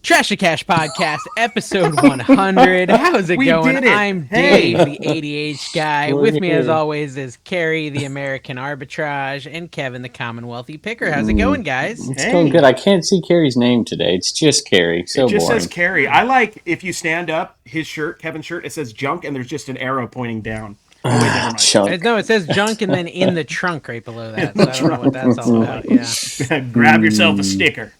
Trash to Cash Podcast, episode 100. How's it going? Did it. I'm Hey. Dave, the ADH guy. We're With me, as here. always, is Carrie, the American Arbitrage, and Kevin, the Commonwealthy Picker. How's it going, guys? It's going good. I can't see Carrie's name today. It's just Carrie. It So just says boring. Carrie. I like if you stand up, his shirt, Kevin's shirt, it says junk and there's just an arrow pointing down. Oh, wait, never mind. Chunk. No, it says junk and then in the trunk right below that. So I don't know what that's all about. Yeah. Grab yourself a sticker.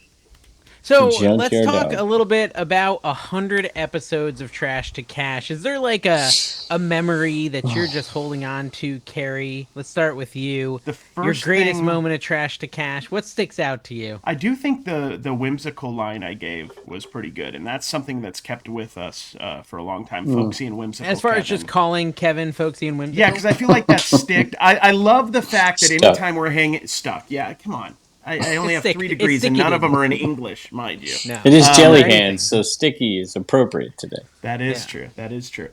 So Junkyard let's talk dog. a little bit about 100 episodes of Trash to Cash. Is there like a memory that you're just holding on to, Carrie? Let's start with you. The Your first greatest thing- moment of Trash to Cash. What sticks out to you? I do think the whimsical line I gave was pretty good, and that's something that's kept with us for a long time. Folksy and whimsical. As far as Kevin. just calling Kevin folksy and whimsical? Yeah, because I feel like that's sticked. I love the fact that Stuck. anytime we're hanging... Stuck. Yeah, come on. I only have It's 3 stick- degrees, it's and none of sticky. them are in English, mind you. No. It is jelly or anything. hands, so sticky is appropriate today. That is Yeah. true. That is true.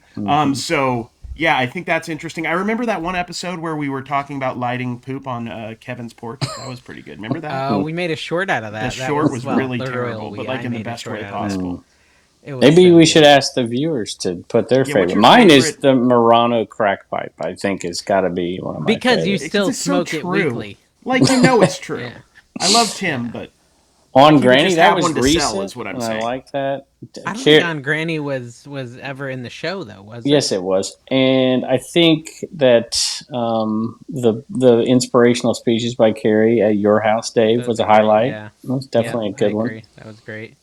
So yeah, I think that's interesting. I remember that one episode where we were talking about lighting poop on Kevin's porch. That was pretty good. Remember that? We made a short out of that. the That short was well, really the terrible, royal but we- like I in the made a best short way out of that. possible. It was Maybe so we good. should ask the viewers to put their what's favorite. your Mine is favorite- the Murano crack pipe. I think it's got to be one of my Because you favorites. still It's so smoke it true. weekly. Like it's true. Yeah. I love Tim, but On would Granny, just that have was one to recent. sell, is what I'm and saying. I like that. I don't Car- think Aunt Granny was ever in the show, though, was it? Yes, it was, and I think that the inspirational speeches by Carrie at your house, Dave, Those was a are great, highlight. yeah. That was definitely Yep, a good I one. agree. That was great.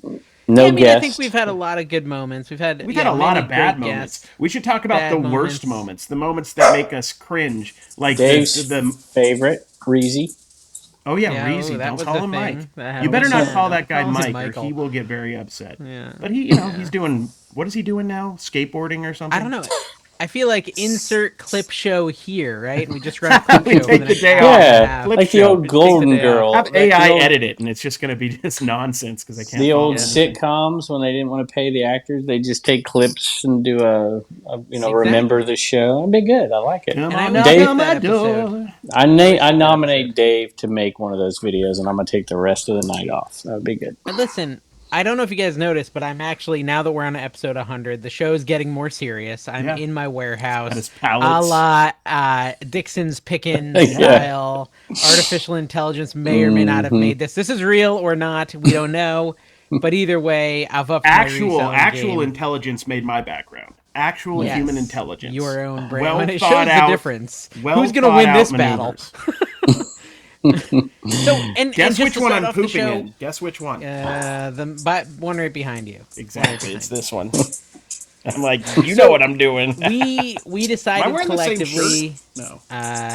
No I mean, guest. I think we've had a lot of good moments. We've had we've had a lot many of bad great moments. guests. We should talk about Bad the moments. worst moments, the moments that make us cringe, like Dave's the favorite, Reezy. oh yeah, Yeah, Reezy. that Don't was call the him thing. Mike. That You better not happened. call that guy Call him Mike, or Michael. he will get very upset. Yeah. But he's doing. What is he doing now? Skateboarding or something? I don't know. I feel like insert clip show here, right? And we just run a clip We show. take for the next day hour off. and a Yeah, half. Clip like the show. old Take the Golden day off. Girl. Have like the AI old- edit it, and it's just going to be just nonsense because I can't. The follow old anything. sitcoms when they didn't want to pay the actors, they just take clips and do a Exactly. remember the show. It'd be good. I like it. Come And I on always knock Dave- on my that episode. door. I that nominate episode. Dave to make one of those videos, and I'm gonna take the rest of the night off. That would be good. But listen, I don't know if you guys noticed, but I'm actually, now that we're on episode 100, the show's getting more serious. I'm Yeah. in my warehouse. Got his A pallets. la Dixon's Pickin' Yeah. style. Artificial intelligence may or may not have made this. This is real or not. We don't know. But either way, I've upped my Actual reselling game. intelligence made my background. Actual Yes. human intelligence. Your own brain. Well When it thought shows out- the difference. well Who's going to thought win out this maneuvers. battle? So, and Guess just which to one start I'm off the pooping show, in. Guess which one. one right behind you. Exactly, it's this one. I'm like, you know what I'm doing. We Am I decided wearing the same collectively. shirt? No.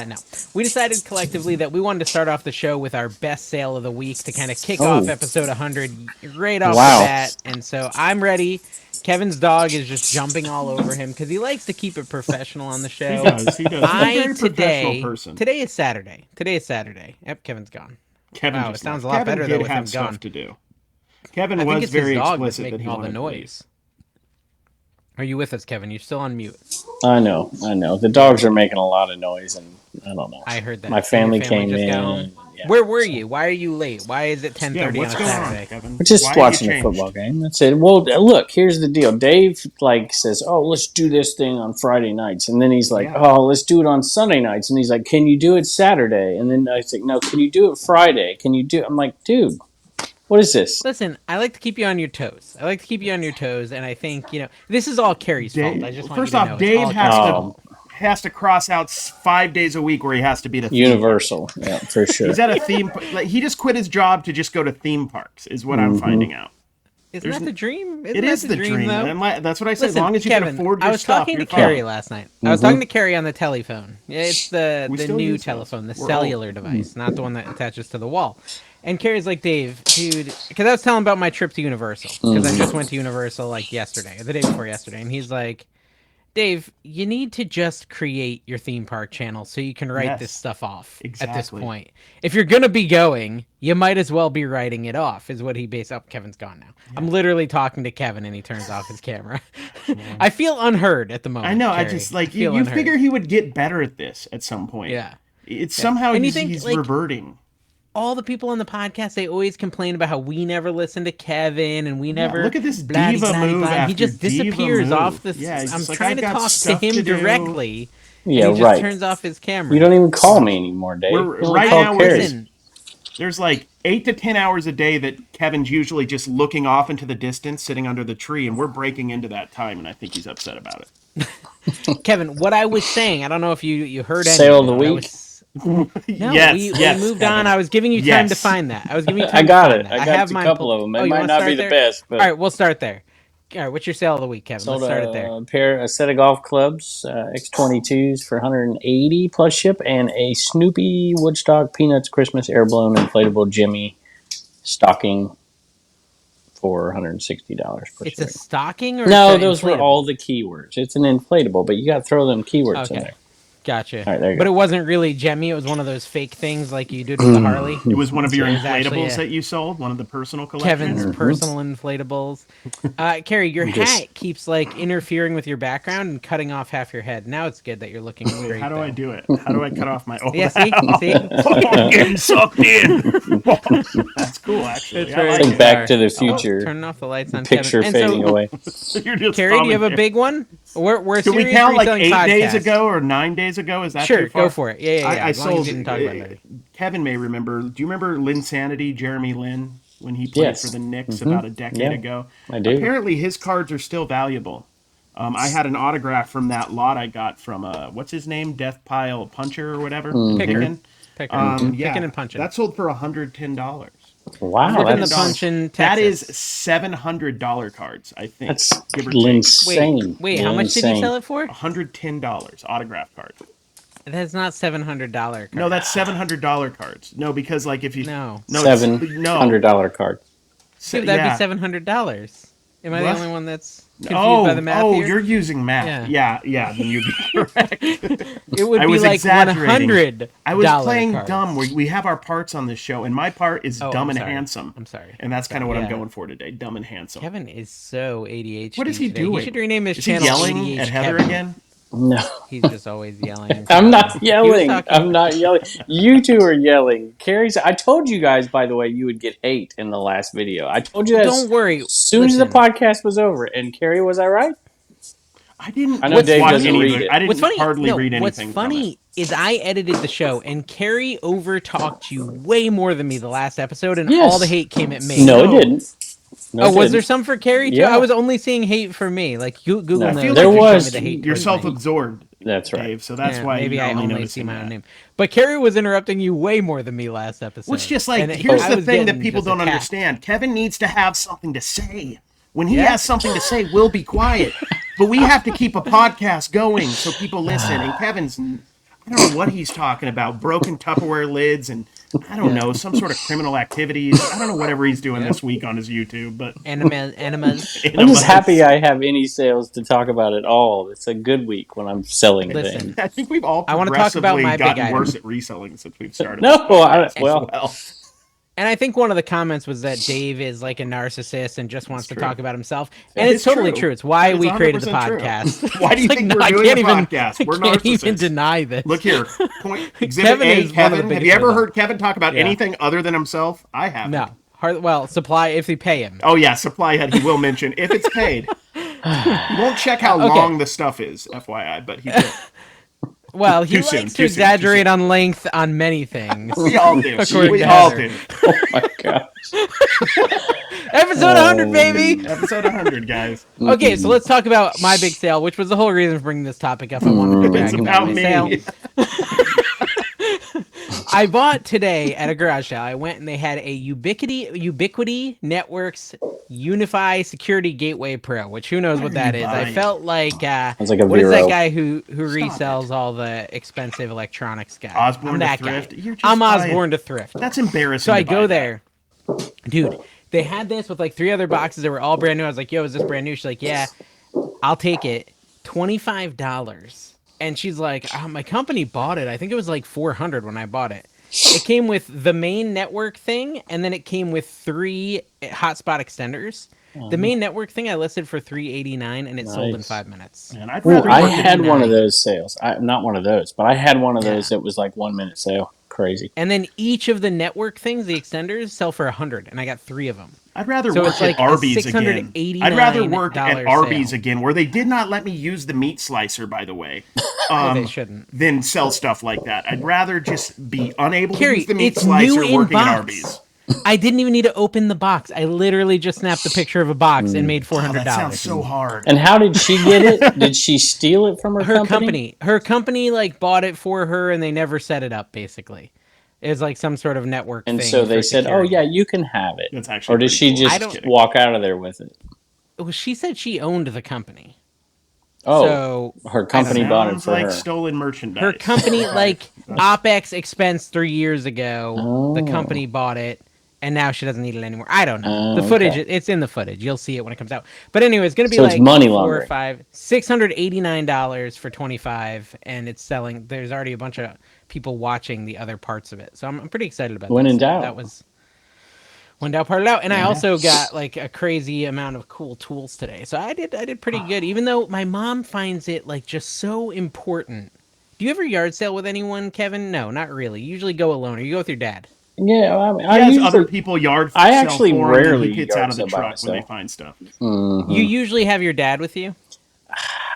No. We decided collectively that we wanted to start off the show with our best sale of the week to kind of kick Oh. off episode 100 right off Wow. the bat. And so I'm ready. Kevin's dog is just jumping all over him because he likes to keep it professional on the show. He does. He's a very professional today, person. today is Saturday. Yep, Kevin's gone. Kevin Wow, just it sounds left. a lot Kevin better, did though, with have him stuff gone. to do. Kevin I think was it's his very dog that's explicit that making he all the wanted to leave. noise. Are you with us, Kevin? You're still on mute. I know. The dogs are making a lot of noise, and I don't know. I heard that. My Your family came just in. got home? Yeah. Where were you? Why are you late? Why is it 10:30 Yeah, on what's a going Saturday? on, Kevin? We're just Why have you watching a changed? football game. That's it. Well, look, here's the deal. Dave says, "Oh, let's do this thing on Friday nights," and then he's like, Yeah. "Oh, let's do it on Sunday nights," and he's like, "Can you do it Saturday?" And then I was like, "No, can you do it Friday? Can you do?" I'm like, "Dude, what is this?" Listen, I like to keep you on your toes. And I think, this is all Carrie's fault. I just want First you to off, know it's Dave all has Carrie's to fault. has to cross out 5 days a week where he has to be the theme Universal, yeah, for sure. He's at a theme. Like, he just quit his job to just go to theme parks. Is what I'm finding out. Isn't that the dream? It is the dream. though? And that's what I say. As Listen, long as you Kevin, can afford your I was stuff, talking to you're fine. Carrie last night. I was talking to Carrie on the telephone. It's the We still new use those. telephone, the We're cellular device, not the one that attaches to the wall. And Carrie's like, Dave, dude, because I was telling him about my trip to Universal, because I just went to Universal like yesterday, or the day before yesterday, and he's like, Dave, you need to just create your theme park channel so you can write Yes, this stuff off at this exactly. point. If you're going to be going, you might as well be writing it off, is what he based up. Kevin's gone now. Yeah. I'm literally talking to Kevin and he turns off his camera. I feel unheard at the moment. I know. Carrie. I just like feel you unheard. figure he would get better at this at some point. Yeah. It's somehow And you he's, think, he's like, reverting. all the people on the podcast, they always complain about how we never listen to Kevin and we never. Look at this blah, diva blah, move blah. after He just diva disappears move. off the. Yeah, he's I'm just like, trying I've to got talk to stuff him to do. directly. Yeah, and he just turns off his camera. You don't even call me anymore, Dave. Right now, listen. There's like 8 to 10 hours a day that Kevin's usually just looking off into the distance, sitting under the tree, and we're breaking into that time, and I think he's upset about it. Kevin, what I was saying, I don't know if you heard any Sale of of the week. We moved Kevin. on. I was giving you time to find that. I was giving you time. I got to find it. That. I got have a mine couple of them. It you might wanna not start be the there? best, but all right, we'll start there. All right, what's your sale of the week, Kevin? Let's start it there. A set of golf clubs, X22s for $180 plus ship, and a Snoopy Woodstock Peanuts Christmas air balloon inflatable Jimmy stocking for $160 per It's ship. a stocking, or no? it's Those were inflatable? all the keywords. It's an inflatable, but you got to throw them keywords in there. Gotcha. All right, there you but go. It wasn't really Jemmy. It was one of those fake things like you did with the Harley. It was one of your It was actually inflatables that you sold, one of the personal collections. Kevin's personal inflatables. Carrie, your hat keeps like interfering with your background and cutting off half your head. Now it's good that you're looking straight. How do I do it? How do I cut off my? Oh, yeah, see? I'm getting sucked in. That's cool, actually. It's I very like Like it. Back to the Future. Turning off the lights on Picture Kevin. fading away. You're just Carrie, do you have a bumming big one? We're a Can we serious count like reselling 8 days podcast. ago or 9 days ago? Is that Sure, too far? go for it. Yeah. I as long as sold. you didn't talk about that. Kevin may remember. Do you remember Linsanity, Jeremy Lin, when he played Yes. for the Knicks about a decade ago? I do. Apparently, his cards are still valuable. I had an autograph from that lot I got from what's his name, Death Pile Puncher or whatever. Picker. Yeah, Picking and punching. that sold for $110. Wow, Flipping that's the punch in That is Texas. $700 cards, I think. that's give or take. insane. Wait, how much did you sell it for? $110 autograph card. That's not $700. No, that's $700 cards. No, because like if you No. $700 card. Dude, that'd be $700. Am I What? the only one that's confused by the math here? You're using math. Yeah, then you'd be correct. It would I be was like exaggerating. $100. I was playing cards. dumb. We have our parts on this show, and my part is dumb I'm and sorry. handsome. I'm sorry. And that's kind of what I'm Yeah. going for today, dumb and handsome. Kevin is so ADHD. What is he today. doing? He should rename his Is he channel yelling ADH at Heather Kevin. again? No. He's just always yelling. I'm not yelling. talking- I'm not yelling. You two are yelling. Carrie's. I told you guys, by the way, you would get hate in the last video. I told you that Don't worry. as soon as the Listen. podcast was over. And Carrie, was I right? I didn't I know Dave watch doesn't any read of it. I didn't What's funny? hardly no, read anything. What's funny is I edited the show, and Carrie overtalked you way more than me the last episode, and Yes. all the hate came at me. No, it didn't. No, it was there didn't. some for Carrie too? Yeah. I was only seeing hate for me. Like Google No. knows. I feel that like you there showed was- me the hate You're towards me. self-absorbed, That's right. Dave. So that's Yeah, why maybe you're I only noticing see my that. own name. But Carrie was interrupting you way more than me last episode. Well, it's just like, And here's I the was thing that getting people just don't attacked. understand. Kevin needs to have something to say. When he Yeah. has something to say, we'll be quiet. But we have to keep a podcast going so people listen. And Kevin's, I don't know what he's talking about. Broken Tupperware lids and, I don't know, some sort of criminal activities. I don't know whatever he's doing this week on his YouTube. But Enemas. I'm just happy I have any sales to talk about at all. It's a good week when I'm selling Listen. things. I think we've all I wanna talk about progressively my big gotten item. worse at reselling since we've started. No, this podcast as well, And I think one of the comments was that Dave is like a narcissist and just wants to true. talk about himself. And That it's is totally true. true. It's why That is we created the 100% true. podcast. Why do you It's think like, we're I doing can't a even, podcast? We're I can't even narcissists. deny this. Look here. Exhibit Kevin A, is one of the Kevin. Have biggest you ever ones. heard Kevin talk about Yeah. anything other than himself? I haven't. No. Well, supply if they pay him. Oh, yeah, supply head. He will mention if it's paid. He won't check how long the stuff is, FYI, but he did. Well, he Too soon, likes too to soon, too exaggerate on length on many things. We all do. According We to all Heather. do. oh my gosh. Episode 100, baby! Episode 100, guys. Okay, so let's talk about my big sale, which was the whole reason for bringing this topic up. I wanted to brag It's about about my me. sale. I bought today at a garage sale. I went and they had a Ubiquity Networks Unify Security Gateway Pro, which who knows what that is. I buying? felt like Sounds like a what is that Vero. guy who resells all the expensive electronics guy? Osborne I'm to that Thrift? guy. You're just I'm buying- Osborne to Thrift. That's embarrassing. So I to buy go that. there. Dude, they had this with like 3 other boxes that were all brand new. I was like, yo, is this brand new? She's like, yeah, I'll take it. $25. And she's like, my company bought it. I think it was like $400 when I bought it. It came with the main network thing, and then it came with 3 hotspot extenders. The main network thing I listed for $389, and it sold in Nice. 5 minutes. Man, I'd Ooh, rather I work at had one of $389. those sales. Not one of those, but I had one of those Yeah. that was like 1 minute sale. crazy. And then each of the network things, the extenders, sell for $100, and I got 3 of them. I'd rather So work it's at like a Arby's again. I'd rather work at $689 Arby's sale. again, where they did not let me use the meat slicer, by the way. Well, they shouldn't. Than sell stuff like that. I'd rather just be unable to Carrie, use the meat it's new slicer in working at box. Arby's. I didn't even need to open the box. I literally just snapped a picture of a box and made $400. Oh, that sounds so hard. And how did she get it? Did she steal it from her company? Her company like bought it for her, and they never set it up. Basically, it was like some sort of network. And thing so they for said, security. "Oh yeah, you can have it." That's actually or did pretty she cool. just walk out of there with it? Well, she said she owned the company. Oh, so her company bought it Sounds for like her. stolen merchandise. her company, like OpEx expense 3 years ago, the Oh. company bought it, and now she doesn't need it anymore. I don't know. Oh, The footage, okay. it's in the footage. You'll see it when it comes out. But anyway, it's going to be So it's like money 4 or laundering. 5, $689 for 25, and it's selling. There's already a bunch of people watching the other parts of it, so I'm pretty excited about When this. in doubt. That was when doubt parted out, and I also got like a crazy amount of cool tools today. So I did pretty good, even though my mom finds it like just so important. Do you ever yard sale with anyone, Kevin? No, not really. You usually go alone, or you go with your dad. Yeah, I mean, He I has usually, other people yard I sell actually for him, and rarely he gets yard out of the sale by truck when they myself. find stuff. You usually have your dad with you.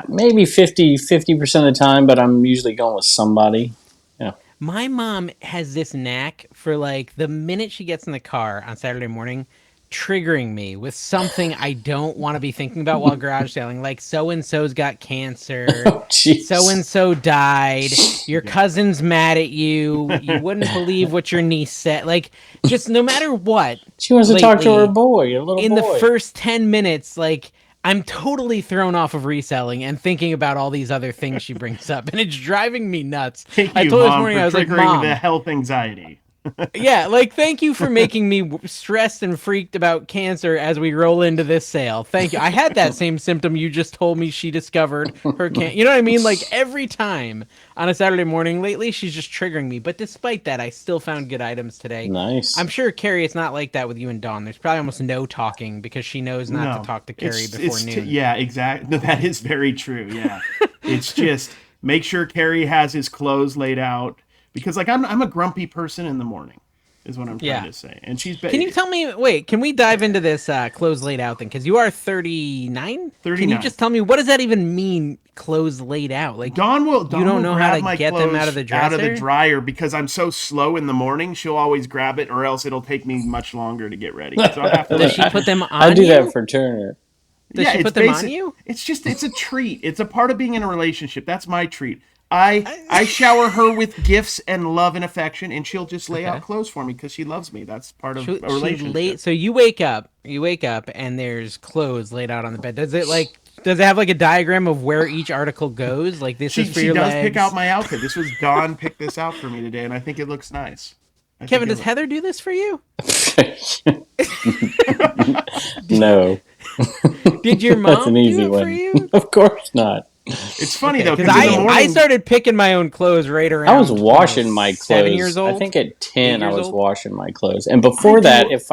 Maybe 50% of the time, but I'm usually going with somebody. Yeah. My mom has this knack for like the minute she gets in the car on Saturday morning, triggering me with something I don't want to be thinking about while garage selling. Like so and so's got cancer, Oh, jeez. so and so died, your cousin's mad at you. You wouldn't believe what your niece said. Like just no matter what. She wants to talk to her lately, boy, her little in boy. the first 10 minutes, like I'm totally thrown off of reselling and thinking about all these other things she brings up, and it's driving me nuts. Thank I you, told her this Mom, morning, for I was like, triggering Mom, the health anxiety. yeah, like thank you for making me stressed and freaked about cancer as we roll into this sale. Thank you. I had that same symptom you just told me she discovered her cancer. You know what I mean? Like every time on a Saturday morning lately, she's just triggering me. But despite that, I still found good items today. Nice. I'm sure, Carrie, it's not like that with you and Dawn. There's probably almost no talking because she knows not No, to talk to Carrie before noon. Yeah, exactly. No, that is very true. Yeah, it's just make sure Carrie has his clothes laid out because, like, I'm a grumpy person in the morning, is what I'm trying to say. And she's Can you tell me? Wait, can we dive into this clothes laid out thing? Because you are 39. 39. Can you just tell me what does that even mean? Clothes laid out, like Dawn will know grab how to my get them out of the clothes out of the dresser? dryer because I'm so slow in the morning. She'll always grab it, or else it'll take me much longer to get ready. So I'll have to. Does she put them on? I do you? that for Turner. Does she it's put them on basic- you? It's a treat. It's a part of being in a relationship. That's my treat. I shower her with gifts and love and affection, and she'll just lay out clothes for me because she loves me. That's part of a relationship. So you wake up, and there's clothes laid out on the bed. Does it have like a diagram of where each article goes? Like this is for She your does legs. pick out my outfit. This was Dawn picked this out for me today, and I think it looks nice. Kevin, does Heather do this for you? No. Did your That's mom an do easy it one. for you? Of course not. It's funny though Because because in the morning I started picking my own clothes right around. I was washing my clothes. 7 years old. I think at 10 I years was old? washing my clothes. And before that, if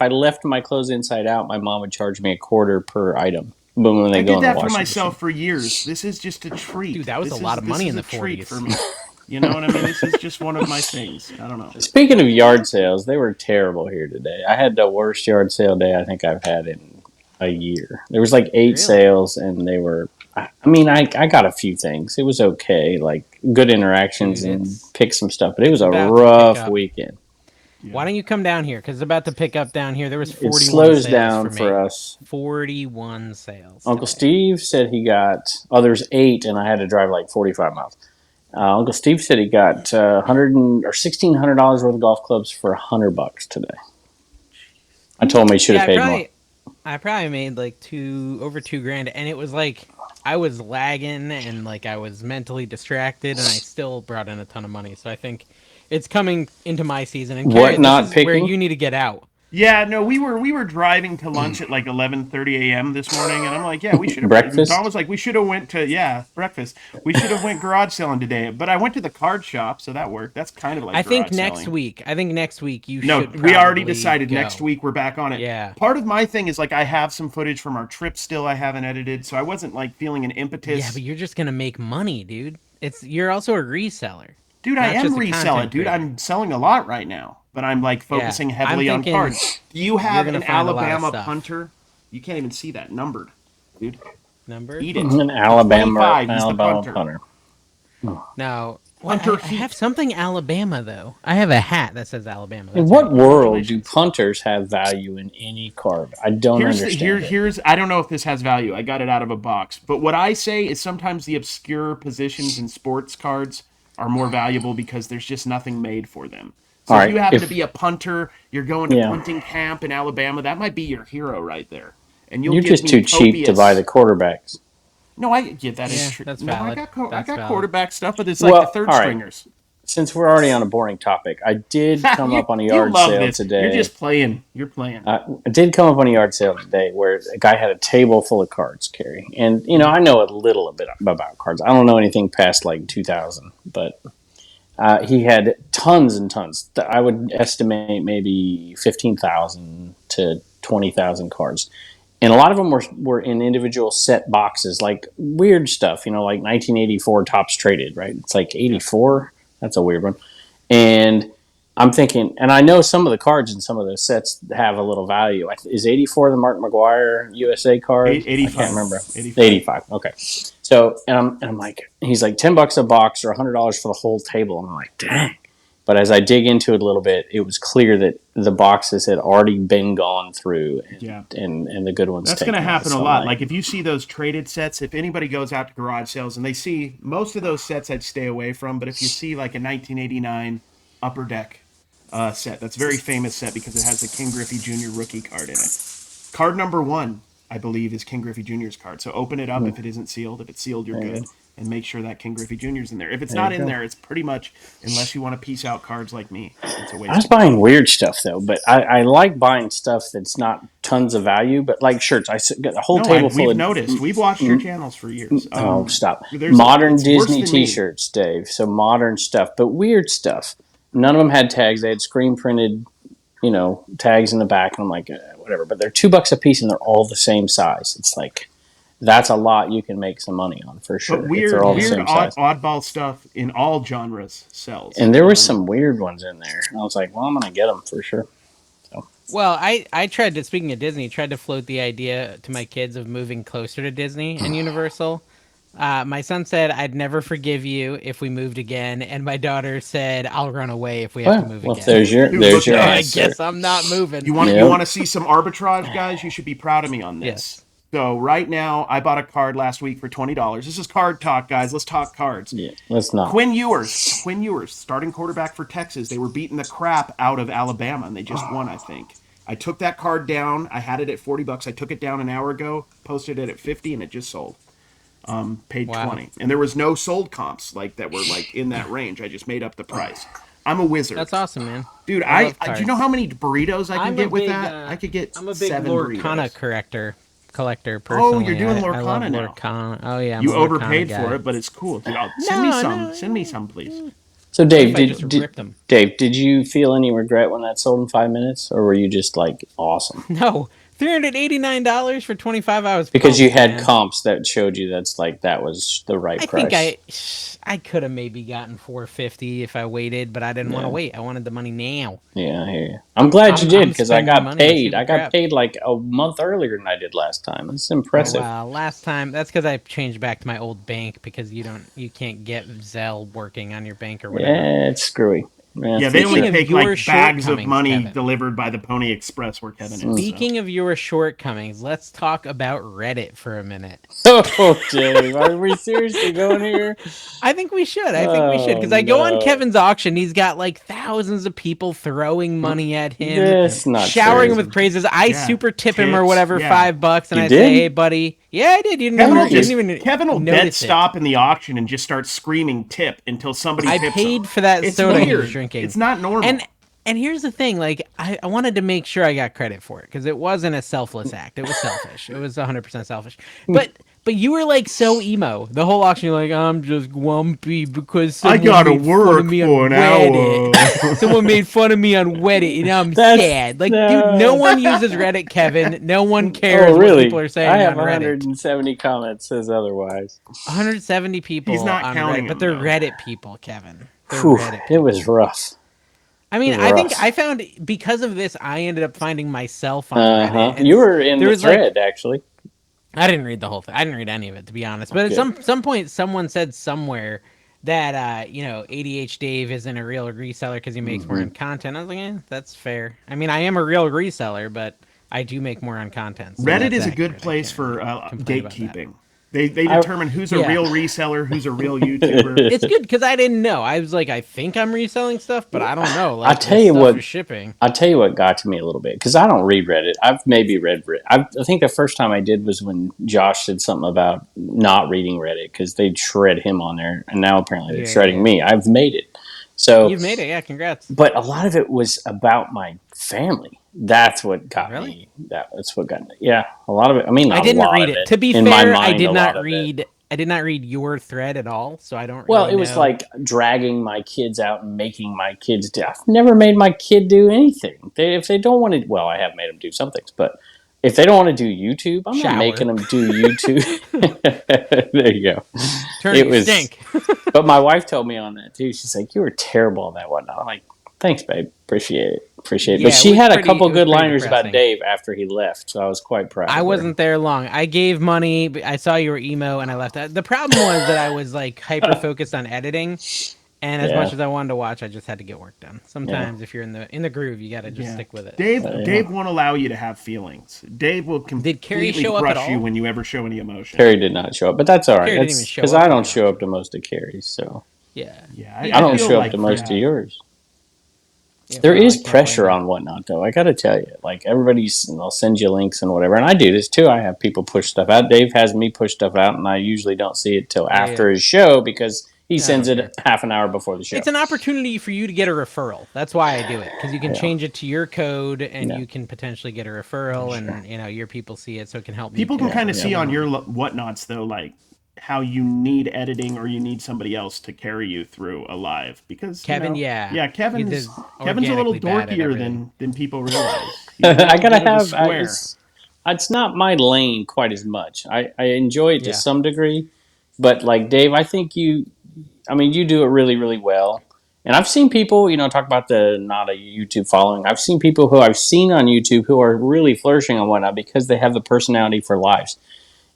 I left my clothes inside out, my mom would charge me $0.25 per item. Boom, when they I go did in the that for washing myself machine. for years. This is just a treat. Dude, that was This a lot of this money is in a the treat 40s. for me. You know what I mean? This is just one of my things. I don't know. Speaking of yard sales, they were terrible here today. I had the worst yard sale day I think I've had in a year. There was like 8 Really? sales, and they were. I mean, I got a few things. It was okay, like good interactions Dude, and it's- pick some stuff. But it was a about to rough pick up. weekend. Why don't you come down here? Because it's about to pick up down here. There was 41 It slows sales down for, for me. us. 41 sales. Uncle today. Steve said he got. Oh, there's 8, and I had to drive like 45 miles. Uncle Steve said he got $1,600 worth of golf clubs for $100 today. I told him he should have paid more. I probably made like over $2,000, and it was like I was lagging and like I was mentally distracted, and I still brought in a ton of money. So I think it's coming into my season. And Carrie, Not this is where picking? you need to get out. Yeah, no, we were driving to lunch at like 11:30 a.m. this morning, and I'm like, yeah, we should have Breakfast? Dawn was like, we should have went to breakfast. We should have went garage selling today, but I went to the card shop, so that worked. That's kind of like I think garage next selling. week. I think next week you No, should. we already probably decided go. next week we're back on it. Yeah. Part of my thing is like I have some footage from our trip still I haven't edited, so I wasn't like feeling an impetus. Yeah, but you're just gonna make money, dude. You're also a reseller. Dude, I not am just a reselling. content Dude, creator. I'm selling a lot right now, but I'm like focusing heavily on thinking cards. Do you have gonna an find a lot of Alabama stuff. punter? You can't even see that numbered, dude. Numbered? Eat it. An The Alabama 25, he's the punter. punter. No. Punter I Heat. have something Alabama though. I have a hat that says Alabama. In That's what how- world do punters have value in any card? I don't understand it. Here's I don't know if this has value. I got it out of a box. But what I say is sometimes the obscure positions in sports cards are more valuable because there's just nothing made for them. So All if right, you happen to be a punter, you're going to Yeah. punting camp in Alabama, that might be your hero right there. And you'll You're give just me too cheap to copious- buy the quarterbacks. No, I get that is Yeah, true. that's No, valid. I That's got valid. quarterback stuff, but it's like the third all right. stringers. Since we're already on a boring topic, I did come up on a yard love sale this. today. You're just playing. You're playing. I did come up on a yard sale today where a guy had a table full of cards, Carrie. And, I know a little bit about cards. I don't know anything past like 2000, but he had tons and tons. I would estimate maybe 15,000 to 20,000 cards. And a lot of them were in individual set boxes, like weird stuff, like 1984 Topps Traded, right? It's like 84. That's a weird one. And I'm thinking, and I know some of the cards in some of those sets have a little value. Is 84 the Mark McGuire USA card? 85. I can't remember. 85. 85. Okay. So, and I'm like, he's like $10 a box or $100 for the whole table. And I'm like, dang. But as I dig into it a little bit, it was clear that the boxes had already been gone through, and the good ones. That's going to happen so a lot. Like if you see those traded sets, if anybody goes out to garage sales and they see most of those sets, I'd stay away from. But if you see like a 1989 Upper Deck set, that's a very famous set because it has the King Griffey Jr. rookie card in it. Card number 1, I believe, is King Griffey Jr.'s card. So open it up if it isn't sealed. If it's sealed, you're good. And make sure that King Griffey Jr.'s in there. If it's not in there, it's pretty much, unless you want to piece out cards like me, it's a waste. I was buying weird stuff though, but I like buying stuff that's not tons of value, but like shirts. I got a whole table full we've of. noticed. We've watched your channels for years. Stop! Modern Disney T-shirts, Dave. So modern stuff, but weird stuff. None of them had tags. They had screen printed, tags in the back, and I'm like, whatever. But they're $2 a piece, and they're all the same size. It's like. That's a lot you can make some money on for sure. But weird oddball stuff in all genres sells. And there was some weird ones in there. And I was like, well, I'm going to get them for sure. So. Well, I tried to, speaking of Disney, tried to float the idea to my kids of moving closer to Disney and Universal. My son said, I'd never forgive you if we moved again. And my daughter said, I'll run away if we have to move again. There's your answer. I guess I'm not moving. You want to see some arbitrage, guys? You should be proud of me on this. Yes. So right now, I bought a card last week for $20. This is card talk, guys. Let's talk cards. Yeah, let's not. Quinn Ewers, starting quarterback for Texas. They were beating the crap out of Alabama, and they just won, I think. I took that card down. I had it at $40. I took it down an hour ago, posted it at $50, and it just sold. Paid $20, and there was no sold comps that were in that range. I just made up the price. I'm a wizard. That's awesome, man. Dude, do you know how many burritos I can get with that? I could get 7 burritos. I'm a big Lorcana collector personally. Oh, you're doing Lorcana now. Lorcana. Oh yeah, you overpaid for it, but it's cool. Dude, send me some, please. So Dave, did you feel any regret when that sold in 5 minutes, or were you just like awesome? No, $389 for 25 hours. Because you had comps that showed you that was the right price. I think I could have maybe gotten $450 if I waited, but I didn't want to wait. I wanted the money now. Yeah, I hear you. I'm glad you did because I got paid. I got paid like a month earlier than I did last time. It's impressive. Well, last time that's because I changed back to my old bank because you can't get Zelle working on your bank or whatever. Yeah, it's screwy. Yeah, they only take bags of money delivered by the Pony Express where Kevin is. Speaking of your shortcomings, let's talk about Reddit for a minute. Oh, Dave, are we seriously going here? I think we should. Because I go on Kevin's auction. He's got thousands of people throwing money at him, showering him with praises. I super tip him or whatever, $5, and I say, "Hey, buddy." Yeah, I did. Kevin will dead stop in the auction and just start screaming tip until somebody tips him. I paid for that soda he was drinking. It's not normal. And here's the thing, I wanted to make sure I got credit for it because it wasn't a selfless act. It was selfish. It was 100% selfish. But you were so emo the whole auction. You're like, I'm just grumpy because I gotta work for an hour. Someone made fun of me on Reddit, and I'm sad. Dude, no one uses Reddit, Kevin. No one cares what people are saying. I have on 170 comments says otherwise. 170 people. He's not on counting Reddit, but they're Reddit people, Kevin. the Whew, Reddit it people. was rough. I mean, It was I think rough. I found because of this, I ended up finding myself on Reddit, and You were in there the was like thread, actually. I didn't read the whole thing. I didn't read any of it, to be honest. But at Good. some point, someone said somewhere that ADH Dave isn't a real reseller because he makes more on content. I was like, that's fair. I mean, I am a real reseller, but I do make more on content. So Reddit that's is a good accurate. I place can't for really complain about that. gatekeeping. They I determine who's a Yeah. real reseller, who's a real YouTuber. It's good because I didn't know. I was like, I think I'm reselling stuff, but I don't know. I Like tell this you stuff what. is shipping. I'll tell you what got to me a little bit because I don't read Reddit. I've maybe read Reddit. I think the first time I did was when Josh said something about not reading Reddit because they'd shred him on there, and now apparently they're shredding me. I've made it. So, You've made it, yeah. Congrats. but a lot of it was about my family. That's what got Really? me. That's what got me. Yeah, a lot of it. I mean, I not a didn't lot read of it. it. To be In my fair, I mind, did a lot not of it. read. I did not read your thread at all, so I don't. Well, really it was know. like dragging my kids out and making my kids do. I've never made my kid do anything. If they don't want to, well, I have made them do some things, but if they don't want to do YouTube, I'm not making them do YouTube. There you go. Turn It you was, stink. but my wife told me on that too. She's like, "You were terrible on that whatnot." I'm like, "Thanks, babe. Appreciate it. Appreciate it." Yeah, But she it was had a pretty- couple it was good pretty liners about depressing. Dave after he left, so I was quite proud. I of her. wasn't there long. I gave money. But I saw your emo, and I left. The problem was that I was like hyper focused on editing, and as Yeah. much as I wanted to watch, I just had to get work done. Sometimes if you're in the groove, you got to just stick with it. Dave won't allow you to have feelings. Dave will Carrie completely show up at crush you all? when you ever show any emotion. Carrie did not show up, but that's all right. Carrie didn't even show Because up I to don't the show up auction. to most of Carrie's, so Yeah. Yeah, I don't feel show like up to most of yours. Yeah, There well, is I can't pressure blame you. on whatnot, though. I got to tell you, like everybody's, they'll send you links and whatever, and I do this too. I have people push stuff out. Dave has me push stuff out, and I usually don't see it till after his show because he I sends don't it half an hour before the show. It's an opportunity for you to get a referral. That's why I do it, because you can Yeah. change it to your code, and Yeah. you can potentially get a referral, and your people see it, so it can help. People me can kind of see on your whatnots though, like how you need editing or you need somebody else to carry you through a live because Kevin, Kevin's He's a little organically bad at dorkier everything. than people realize. He's I gotta bit of a have. square. It's not my lane quite as much. I enjoy it to Yeah. some degree, but like Dave, I think you do it really, really well. And I've seen people, talk about the not a YouTube following. I've seen people who I've seen on YouTube who are really flourishing and whatnot because they have the personality for lives.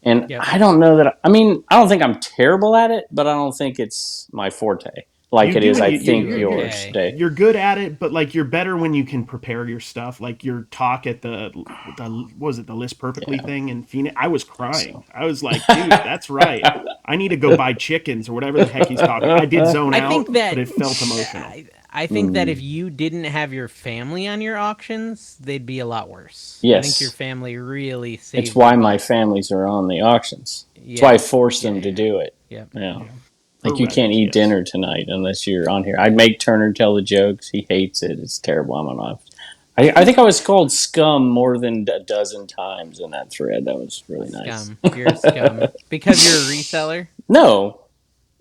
And Yep. I don't know that. I don't think I'm terrible at it, but I don't think it's my forte like You it do is. it, I you- think you're- yours, okay. Dave. You're good at it, but like you're better when you can prepare your stuff. Like your talk at the what was it, the List Perfectly thing in Phoenix. I was crying. I was like, dude, that's right. I need to go buy chickens or whatever the heck he's talking. I did zone I out, think that but it felt emotional. I think that if you didn't have your family on your auctions, they'd be a lot worse. Yes. I think your family really saved. It's why you. my families are on the auctions. That's Yeah. why I force them to do it. Yep. Yeah. For Like you can't Reddit, eat yes. dinner tonight unless you're on here. I'd make Turner tell the jokes. He hates it. It's terrible. I'm on. I think I was called scum more than a dozen times in that thread. That was really nice. Scum. You're a scum because you're a reseller. No,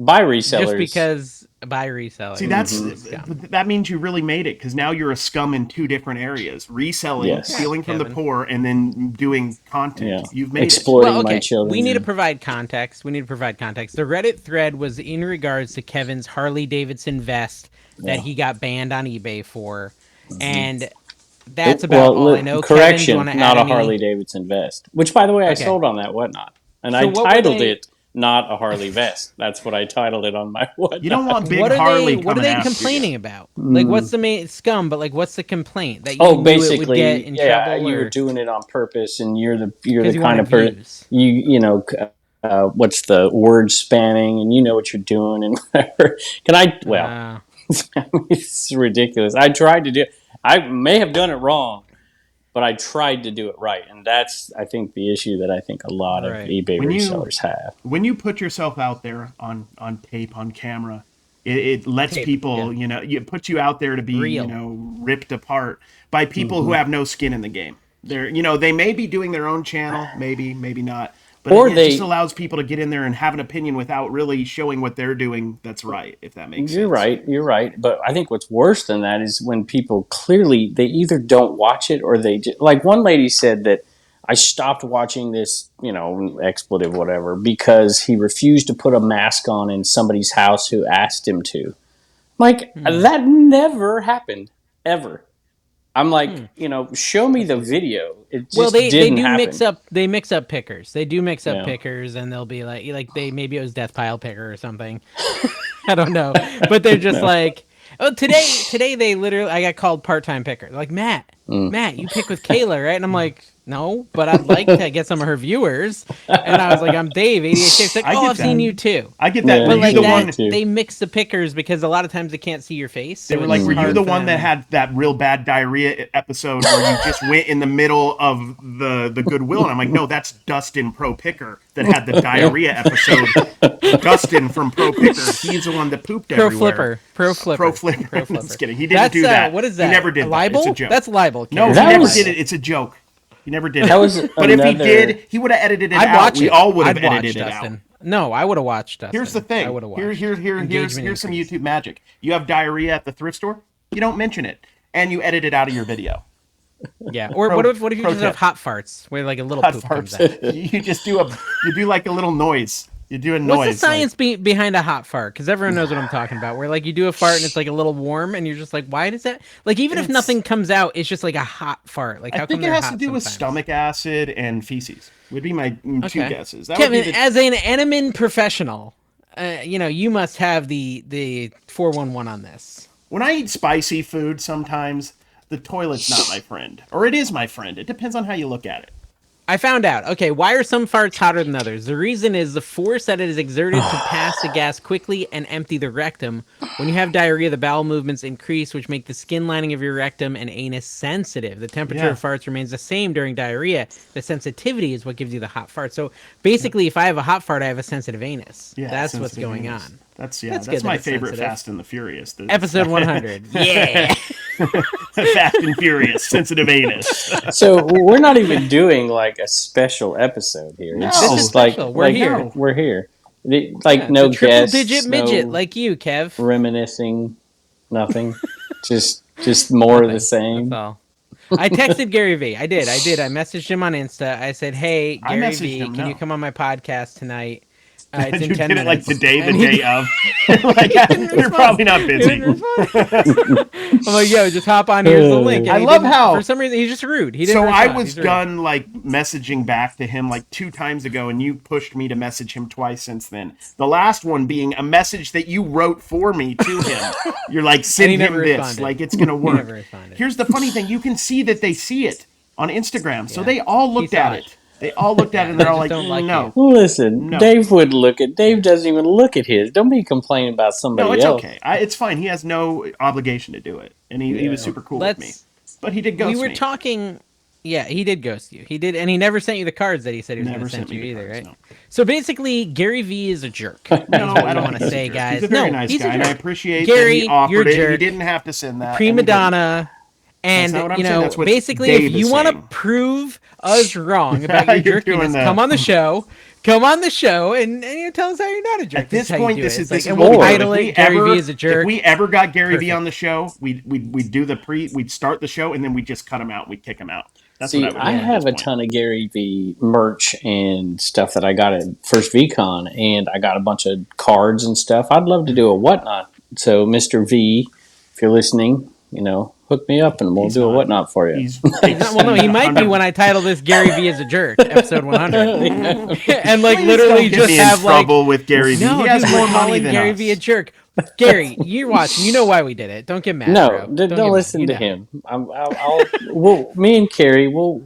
by resellers. Just because by reseller. See, that's Scum. that means you really made it because now you're a scum in two different areas: reselling, Yes. stealing from the Kevin. poor, and then doing content. Yeah. You've made Exploiting Well, my okay. children. We need to provide context. The Reddit thread was in regards to Kevin's Harley Davidson vest that he got banned on eBay for, and that's about all I know. Correction, Kevin, not a Harley Davidson vest. Which, by the way, I sold on that whatnot, and So I what were titled they- it "Not a Harley Vest." That's what I titled it on my whatnot. it. You don't want big What are Harley. they? What are coming they after complaining you. about? Like, what's the main scum? But like, what's the complaint that you Oh, knew basically, it would get in trouble? you Or were doing it on purpose, and you're the 'cause kind you wanted of person views. what's the word spanning, and you know what you're doing, and whatever. Can I? Well, it's ridiculous. I tried to do. I may have done it wrong, but I tried to do it right, and that's I think the issue that I think a lot of Right. eBay When you- resellers have. When you put yourself out there on tape, on camera, it lets Tape, people, it puts you out there to be, Real. ripped apart by people who have no skin in the game. They're, they may be doing their own channel, maybe not, but Or it they- just allows people to get in there and have an opinion without really showing what they're doing. That's right, if that makes You're sense. right. You're right. But I think what's worse than that is when people clearly they either don't watch it or they like one lady said that I stopped watching this, expletive whatever because he refused to put a mask on in somebody's house who asked him to. Like, that never happened. Ever. I'm like, show me the video. It just Well, they didn't do happen. mix up pickers. They do mix up Yeah. pickers, and they'll be like they maybe it was Death Pile Picker or something. I don't know, but they're just like, oh, today they literally I got called part-time picker. They're like, Matt, you pick with Kayla, right? And I'm like, no, but I'd like to get some of her viewers. And I was like, I'm Dave, 88 Shapes. Like, I oh, get I've that. seen you too. I get that. Yeah, Were But you like the that, one? too. they mix the pickers because a lot of times they can't see your face. They So were it's like, were you hard the for one that them. had that real bad diarrhea episode where you just went in the middle of the Goodwill? And I'm like, no, that's Dustin Pro Picker that had the diarrhea episode. Dustin from Pro Picker, he's the one that pooped Pro everywhere. Flipper. Pro Flipper. Just kidding. He didn't That's, do that. what is that? He never did a libel? that. It's a joke. That's libel. No, he That never was- did it. It's a joke. He never did it. That was But if he another- did, he would have edited it I'd out. watch We it. all would have I'd watch edited it Dustin. out. No, I would have watched Dustin. Here's the thing. I would have watched. Here's some YouTube magic. You have diarrhea at the thrift store. You don't mention it, and you edit it out of your video. Yeah. Or Pro- what if you pro just have tip. hot farts where like a little Hot poop comes farts. out? You just do like a little noise. You do a noise. What's the science behind a hot fart? Because everyone knows what I'm talking about. Where like you do a fart and it's like a little warm, and you're just like, why does that? Like even if nothing comes out, it's just like a hot fart. Like how I think come it they're has to hot do with sometimes? stomach acid and feces. Would be my two Okay. guesses. That would Kevin, be the, as an enemy professional, you must have the 411 on this. when I eat spicy food, sometimes the toilet's not my friend, or it is my friend. It depends on how you look at it. I found out. Okay, why are some farts hotter than others? The reason is the force that it is exerted to pass the gas quickly and empty the rectum. When you have diarrhea, the bowel movements increase, which make the skin lining of your rectum and anus sensitive. The temperature Yeah. of farts remains the same during diarrhea. The sensitivity is what gives you the hot fart. So basically, if I have a hot fart, I have a sensitive anus. Yeah, That's what's sensitive going anus. on. That's That's that's good that my it's favorite sensitive. Fast and the Furious. The Episode 100. Yeah. Fast and Furious, sensitive anus. So we're not even doing like a special episode here. It's No. This is just like special. We're here. no. We're here. Like no It's a guests, triple-digit midget no like you, Kev. reminiscing, nothing. just more of the That's same. all. I texted Gary V. I did. I messaged him on Insta. I said, "Hey, I Gary messaged V, him, can no. you come on my podcast tonight? It's in You 10 did it like minutes." the And he day of. Like, you're probably not He busy. didn't respond. I'm like, yo, just hop on. Here's the link. And I he love didn't- how- for some reason he's just rude. He didn't. So I respond. was He's rude. done like messaging back to him like 2 times ago, and you pushed me to message him twice since then. The last one being a message that you wrote for me to him. You're like, send he him never this, responded. like it's gonna work. never responded. Here's the funny thing: you can see that they see it on Instagram, so Yeah. they all looked saw at it. it. They all looked at it, and they're all like, just don't like no. Listen, No. Dave would look at. Dave doesn't even look at his. Don't be complaining about somebody No, it's else. okay. It's fine. He has no obligation to do it, and he was super cool with me. Let's. But he did ghost We were me. talking. Yeah, he did ghost you. He did, and he never sent you the cards that he said he was going Never to send sent me you the either, cards, right? no. So basically, Gary V is a jerk. No, That's what I we don't want think to he's say, a jerk. guys. He's a very No, nice he's a guy, and I jerk. appreciate Gary, that he offered you're a it. He jerk. didn't have to send that. Prima and he didn't. donna. And That's not what I'm you saying, know, that's what basically, Dave if is you want to saying. prove us wrong about your You're doing jerkiness, that. come on the show. Come on the show and you tell us how you're not a jerk. At this how you point, do this it. is It's this like, is and what we'll we do. title If it we Gary ever- V is a jerk. If we ever got Gary V Perfect. on the show, we'd do we'd start the show and then we'd just cut him out. We'd kick him out. That's See, what I would do. I at have this a point. ton of Gary V merch and stuff that I got at First VCon, and I got a bunch of cards and stuff. I'd love to do a whatnot. So, Mr. V, if you're listening, hook me up and we'll He's do a not. whatnot for you. He's Well, no, he might be when I title this Gary V is a jerk, episode 100, and like Please literally don't get just me in have like trouble with Gary V. no, He has dude, more we're money calling than Gary us. V a jerk. Gary, you're watching. You know why we did it. Don't get mad. No, bro. don't get mad. listen You to know. him. Me and Carrie, we'll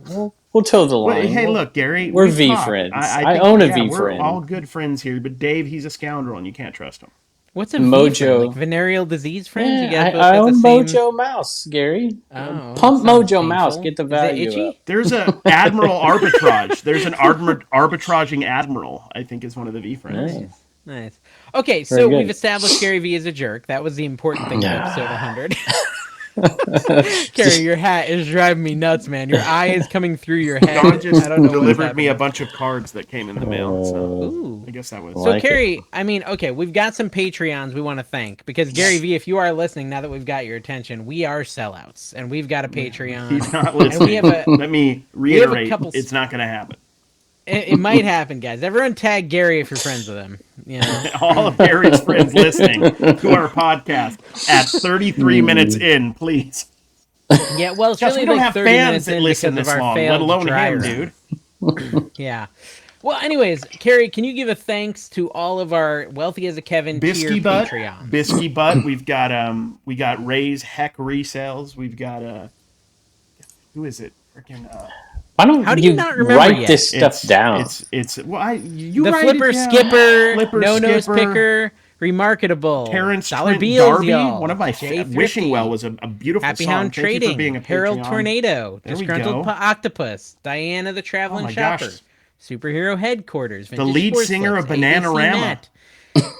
toe the line. Well, hey, We'll- look, Gary. we're we've V talked. friends. I I think, own a yeah, V we're friend. all good friends here, but Dave, he's a scoundrel, and you can't trust him. What's a Mojo. V friend? Like venereal disease friends? You Yeah, guys both I got own the same... Mojo Mouse, Gary. Oh, Pump that sounds Mojo Mouse, painful. get the Is it value itchy? up. There's a Admiral Arbitrage. There's an arbitraging Admiral, I think is one of the V friends. Nice. Nice. Okay, Very so good. we've established Gary V is a jerk. That was the important thing of episode 100. Gary, your hat is driving me nuts, man. Your eye is coming through your head. Don just I don't know what's delivered me a happening. bunch of cards that came in the mail. So Ooh. I guess that was. So, like it. Carrie, I mean, okay, we've got some Patreons we want to thank because Gary V, if you are listening, now that we've got your attention, we are sellouts and we've got a Patreon. He's not And we listening. have a Let me reiterate, couple- it's not going to happen. It might happen, guys. Everyone tag Gary if you're friends with him. You know, All of Gary's friends listening to our podcast at 33 minutes in, please. yeah. Well, it's Just really we don't like have 30 fans minutes that in listen because of this our long, let failed alone dry him, run. dude. Yeah. Well, anyways, Carrie, can you give a thanks to all of our Wealthy as a Kevin tier Bisky Butt, Patreon? Bisky Butt. We got Ray's Heck Resells. We've got who is it? Freaking Why don't How do you not remember write yet? this stuff down? It's well, you The write Flipper it down. Skipper, Flipper No Nose Skipper, Picker, Remarketable, Terrence Dollar Trent Bills, Darby. y'all, One of my Jay Wishing Thrifty, Well was a beautiful Happy song. Hound Thank you Trading, for being a Harold Patreon. Tornado, There we Disgruntled go. Octopus, Diana the Traveling Oh my Shopper, gosh. Superhero Headquarters, The Vintage lead Sports singer of Flips, ABC Bananarama. Net,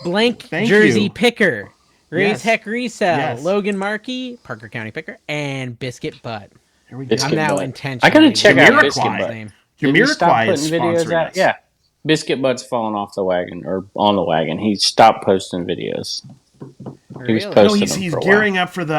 Blank Thank Jersey you. Picker, Ray's Yes. Heck Resell, Yes. Logan Markey, Parker County Picker, and Biscuit Butt. Here we go. Biscuit I'm now Butt. intentionally. I gotta check out Jamiroquai. Biscuit Butt. Name. Did he stop Jamiroquai is putting videos sponsoring out? us. Yeah. Biscuit Butt's fallen off the wagon, or on the wagon. He stopped posting videos. He was Really? No, posting he's them he's for a gearing up for the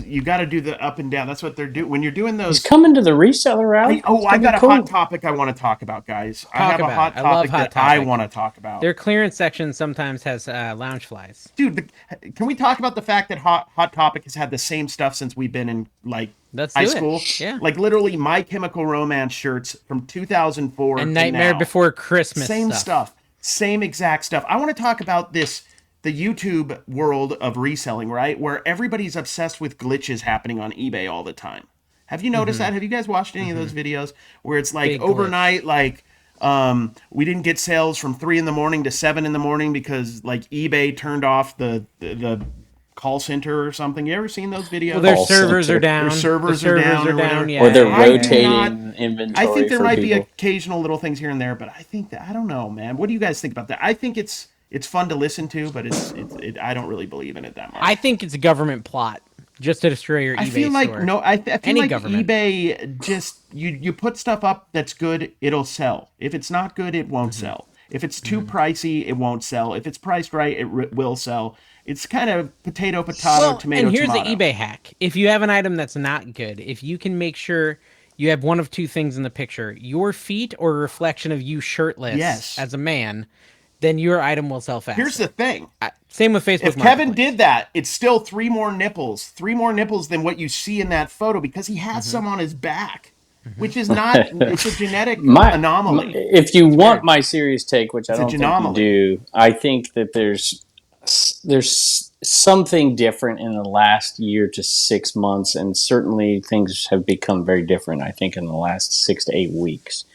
you got to do the up and down. That's what they're doing when you're doing while. He's those. coming to the reseller rally. I got a hot topic I want to talk about, guys. I have a about hot it. I love topic hot that I topic. want to talk about. Their clearance section sometimes has lounge flies. Dude, can we talk about the fact that hot topic has had the same stuff since we've been in like Let's high do school? it. Yeah. Like literally My Chemical Romance shirts from 2004 And to Nightmare now. Before Christmas. Same stuff. Same exact stuff. I want to talk about the YouTube world of reselling, right? Where everybody's obsessed with glitches happening on eBay all the time. Have you noticed that? Have you guys watched any of those videos where it's like Big overnight, like we didn't get sales from 3 a.m. to 7 a.m. because like eBay turned off the call center or something? You ever seen those videos? Well, their Call servers center. are down. Their servers The are down or whatever. Yeah, Or they're yeah, I do rotating not- inventory. I think there for might be people. occasional little things here and there, but I think that I don't know, man. What do you guys think about that? I think it's fun to listen to, but I don't really believe in it that much. I think it's a government plot just to destroy your eBay I feel like store. no, I feel Any like government. eBay just you put stuff up that's good, it'll sell. If it's not good, it won't sell. If it's too pricey, it won't sell. If it's priced right, it will sell. It's kind of potato, tomato, and here's tomato. the eBay hack. If you have an item that's not good, if you can make sure you have one of two things in the picture, your feet or a reflection of you shirtless Yes. as a man, then your item will sell fast. Here's the thing. Same with Facebook If Kevin Marketplace. did that, it's still three more nipples than what you see in that photo because he has some on his back, which is not. It's a genetic anomaly. If you want my serious take, which I It's a don't think anomaly. you do, I think that there's something different in the last year to 6 months, and certainly things have become very different. I think in the last 6 to 8 weeks.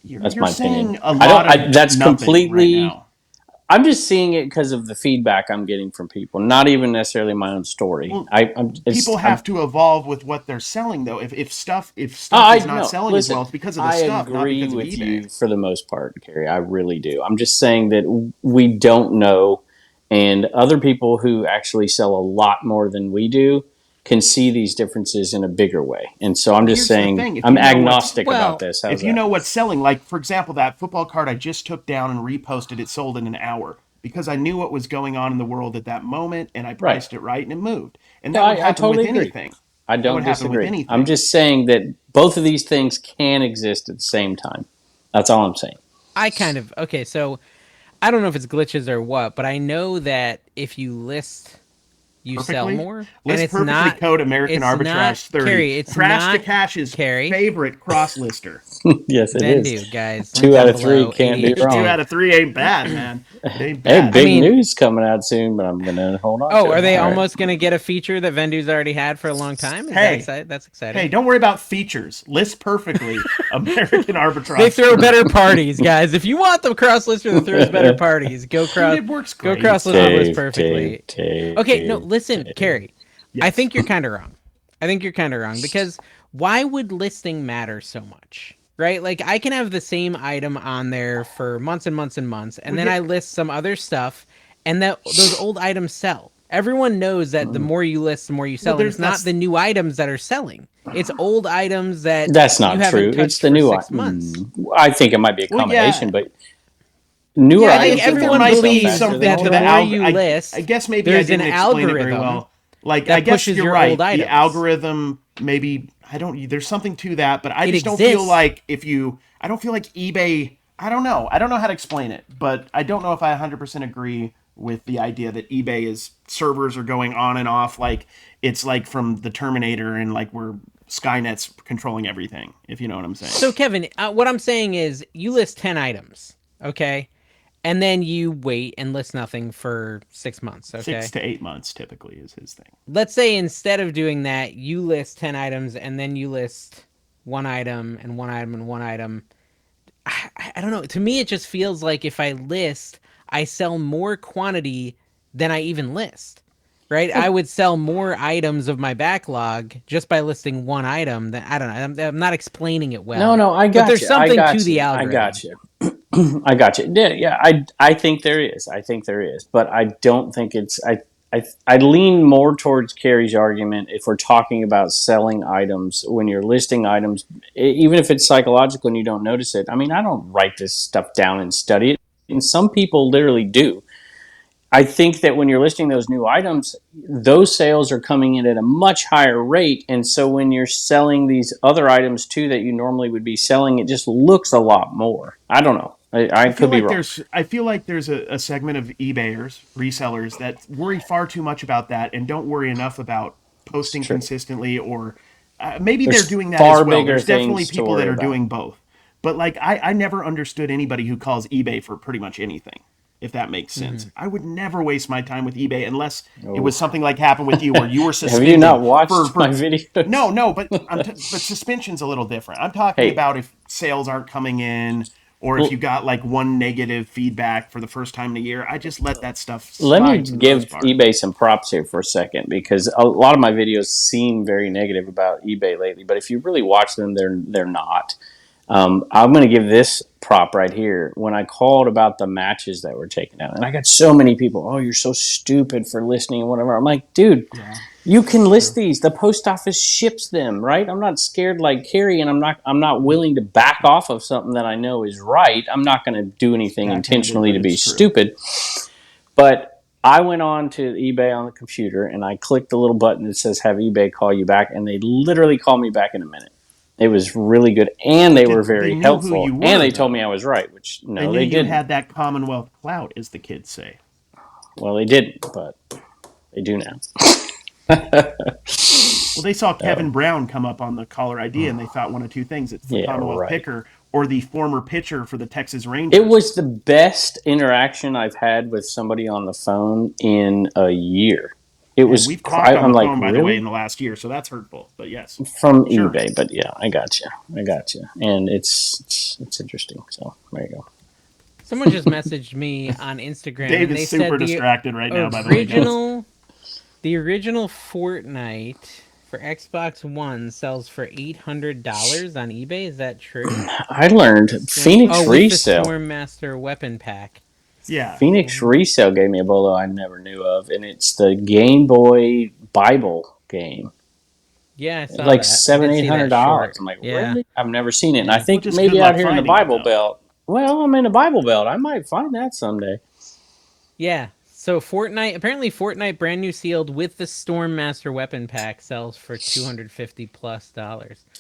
That's You're my saying opinion. a lot of that's nothing completely. right now. I'm just seeing it because of the feedback I'm getting from people, not even necessarily my own story. Well, I'm People have to evolve with what they're selling, though. If stuff is no, not selling as listen, well, it's because of the I stuff, not agree because of with eBay. you for the most part, Carrie. I really do. I'm just saying that we don't know, and other people who actually sell a lot more than we do can see these differences in a bigger way. And so I'm just Here's the saying, thing, if I'm you know agnostic what's- about this. How's If you that? know what's selling, like for example, that football card I just took down and reposted, it sold in an hour because I knew what was going on in the world at that moment, and I priced it right, and it moved. And that No, would I happen totally with agree. anything. I That don't would happen with disagree. anything. I'm just saying that both of these things can exist at the same time. That's all I'm saying. Okay, so I don't know if it's glitches or what, but I know that if you list, you sell Perfectly. more. List and it's perfectly not code American it's Arbitrage not, 30. Carrie, it's Crash not to Cash's Carrie. favorite cross lister. Yes, it is. Vendu, guys. 2 down out of 3 below, can't be 88. wrong. 2 out of 3 ain't bad, man. It ain't Hey, bad. big mean- news coming out soon, but I'm gonna hold on. Oh, to are it. they All right. almost going to get a feature that Vendu's already had for a long time? That's exciting. Hey, don't worry about features. List perfectly American Arbitrage. They throw better parties, guys. If you want the cross lister that throws better parties, go cross. It works Go great. cross list list perfectly. Dave, Okay, no, listen, Carrie. I Yes. think you're kind of wrong. Because why would listing matter so much? Right? Like I can have the same item on there for months and months and months, and then I list some other stuff, and those old items sell. Everyone knows that the more you list, the more you sell. Well, and it's not the new items that are selling. It's old items that That's not you haven't true. touched It's the for new 6 months. I think it might be a Well, yeah. combination, but newer Yeah, I items think everyone will sell believes faster something than that older the more items. you list, I guess maybe I there's didn't an explain it very algorithm well. Like that I guess pushes you're your right. old items. The algorithm maybe There's something to that, but I It just don't feel exists. like I don't feel like eBay, I don't know. I don't know how to explain it, but I don't know if I 100% agree with the idea that eBay is servers are going on and off like it's like from the Terminator and like we're Skynet's controlling everything, if you know what I'm saying. So Kevin, what I'm saying is you list 10 items, okay? And then you wait and list nothing for 6 months, Six okay? to 8 months typically is his thing. Let's say instead of doing that, you list 10 items and then you list one item and one item and one item. I don't know. To me, it just feels like if I list, I sell more quantity than I even list. Right? I would sell more items of my backlog just by listing one item. That I don't know. I'm not explaining it well. No, I But got there's you. I something to got the you. I algorithm. got you. I got you. Yeah, I think there is. I think there is, but I don't think it's. I lean more towards Carrie's argument if we're talking about selling items when you're listing items, even if it's psychological and you don't notice it. I mean, I don't write this stuff down and study it, and some people literally do. I think that when you're listing those new items, those sales are coming in at a much higher rate. And so when you're selling these other items too that you normally would be selling, it just looks a lot more. I don't know. I could be wrong. I feel like there's a segment of eBayers, resellers that worry far too much about that and don't worry enough about It's posting true. consistently or maybe they're There's doing that as far well. bigger There's definitely things to people that worry are about. doing both. But like I never understood anybody who calls eBay for pretty much anything, if that makes sense. Mm-hmm. I would never waste my time with eBay unless it was Oh. something like happened with you where you were Have you suspended not watched my for videos? no, but but suspension's a little different. I'm talking Hey, about if sales aren't coming in or if you l- got like one negative feedback for the first time in a year. I just let that stuff let me slide for the most give part. eBay some props here for a second because a lot of my videos seem very negative about eBay lately, but if you really watch them, they're not. I'm going to give this prop right here. When I called about the matches that were taken out, and I got so many people, oh, you're so stupid for listening and whatever. I'm like, dude, Yeah, you can it's list true. these. The post office ships them, right? I'm not scared like Carrie, and I'm not willing to back off of something that I know is right. I'm not going to do It's anything backhanded, intentionally but to be it's true. stupid. But I went on to eBay on the computer and I clicked the little button that says have eBay call you back, and they literally called me back in a minute. It was really good, and But they were they very knew who helpful, you and were they told me I though. was right, which They no, knew they you didn't. had that Commonwealth clout, as the kids say. Well, they didn't, but they do now. Well, they saw Oh, Kevin Brown come up on the caller ID and they thought one of two things. It's the yeah, Commonwealth right. picker or the former pitcher for the Texas It Rangers. was the best interaction I've had with somebody on the phone in a year. It And was. we've talked on I'm the like, phone, by the way, in really? the last year, so that's hurtful. But yes, From sure. eBay, but yeah, I got you. I got you, and it's interesting. So there you go. Someone just messaged me on Instagram Dave and is they super said distracted right now, by the way, guys. original the original Fortnite for Xbox One sells for $800 on eBay. Is that true? I learned Phoenix With the Resale. Stormmaster weapon pack. Yeah. Phoenix Mm-hmm. Resale gave me a bolo I never knew of, and it's the Game Boy Bible game. Yeah, I It's saw like that. I seven, did eight see hundred that dollars. short. I'm like, Yeah. really? I've never seen it, and I Yeah. Well, think just good maybe out luck here in the finding it, Bible though. Belt. Well, I'm in the Bible Belt. I might find that someday. Yeah. So Fortnite, apparently Fortnite brand new sealed with the Stormmaster weapon pack sells for $250 plus.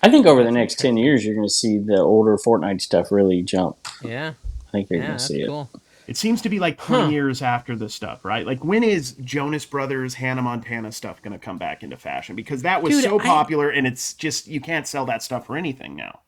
I think over the That's next 10 interesting. years, you're going to see the older Fortnite stuff really jump. Yeah. I think you're going Yeah, to that's see it. cool. It seems to be like 20 Huh. years after this stuff, right? Like, when is Jonas Brothers, Hannah Montana stuff going to come back into fashion? Because that was Dude, so popular, and it's just, you can't sell that stuff for anything now.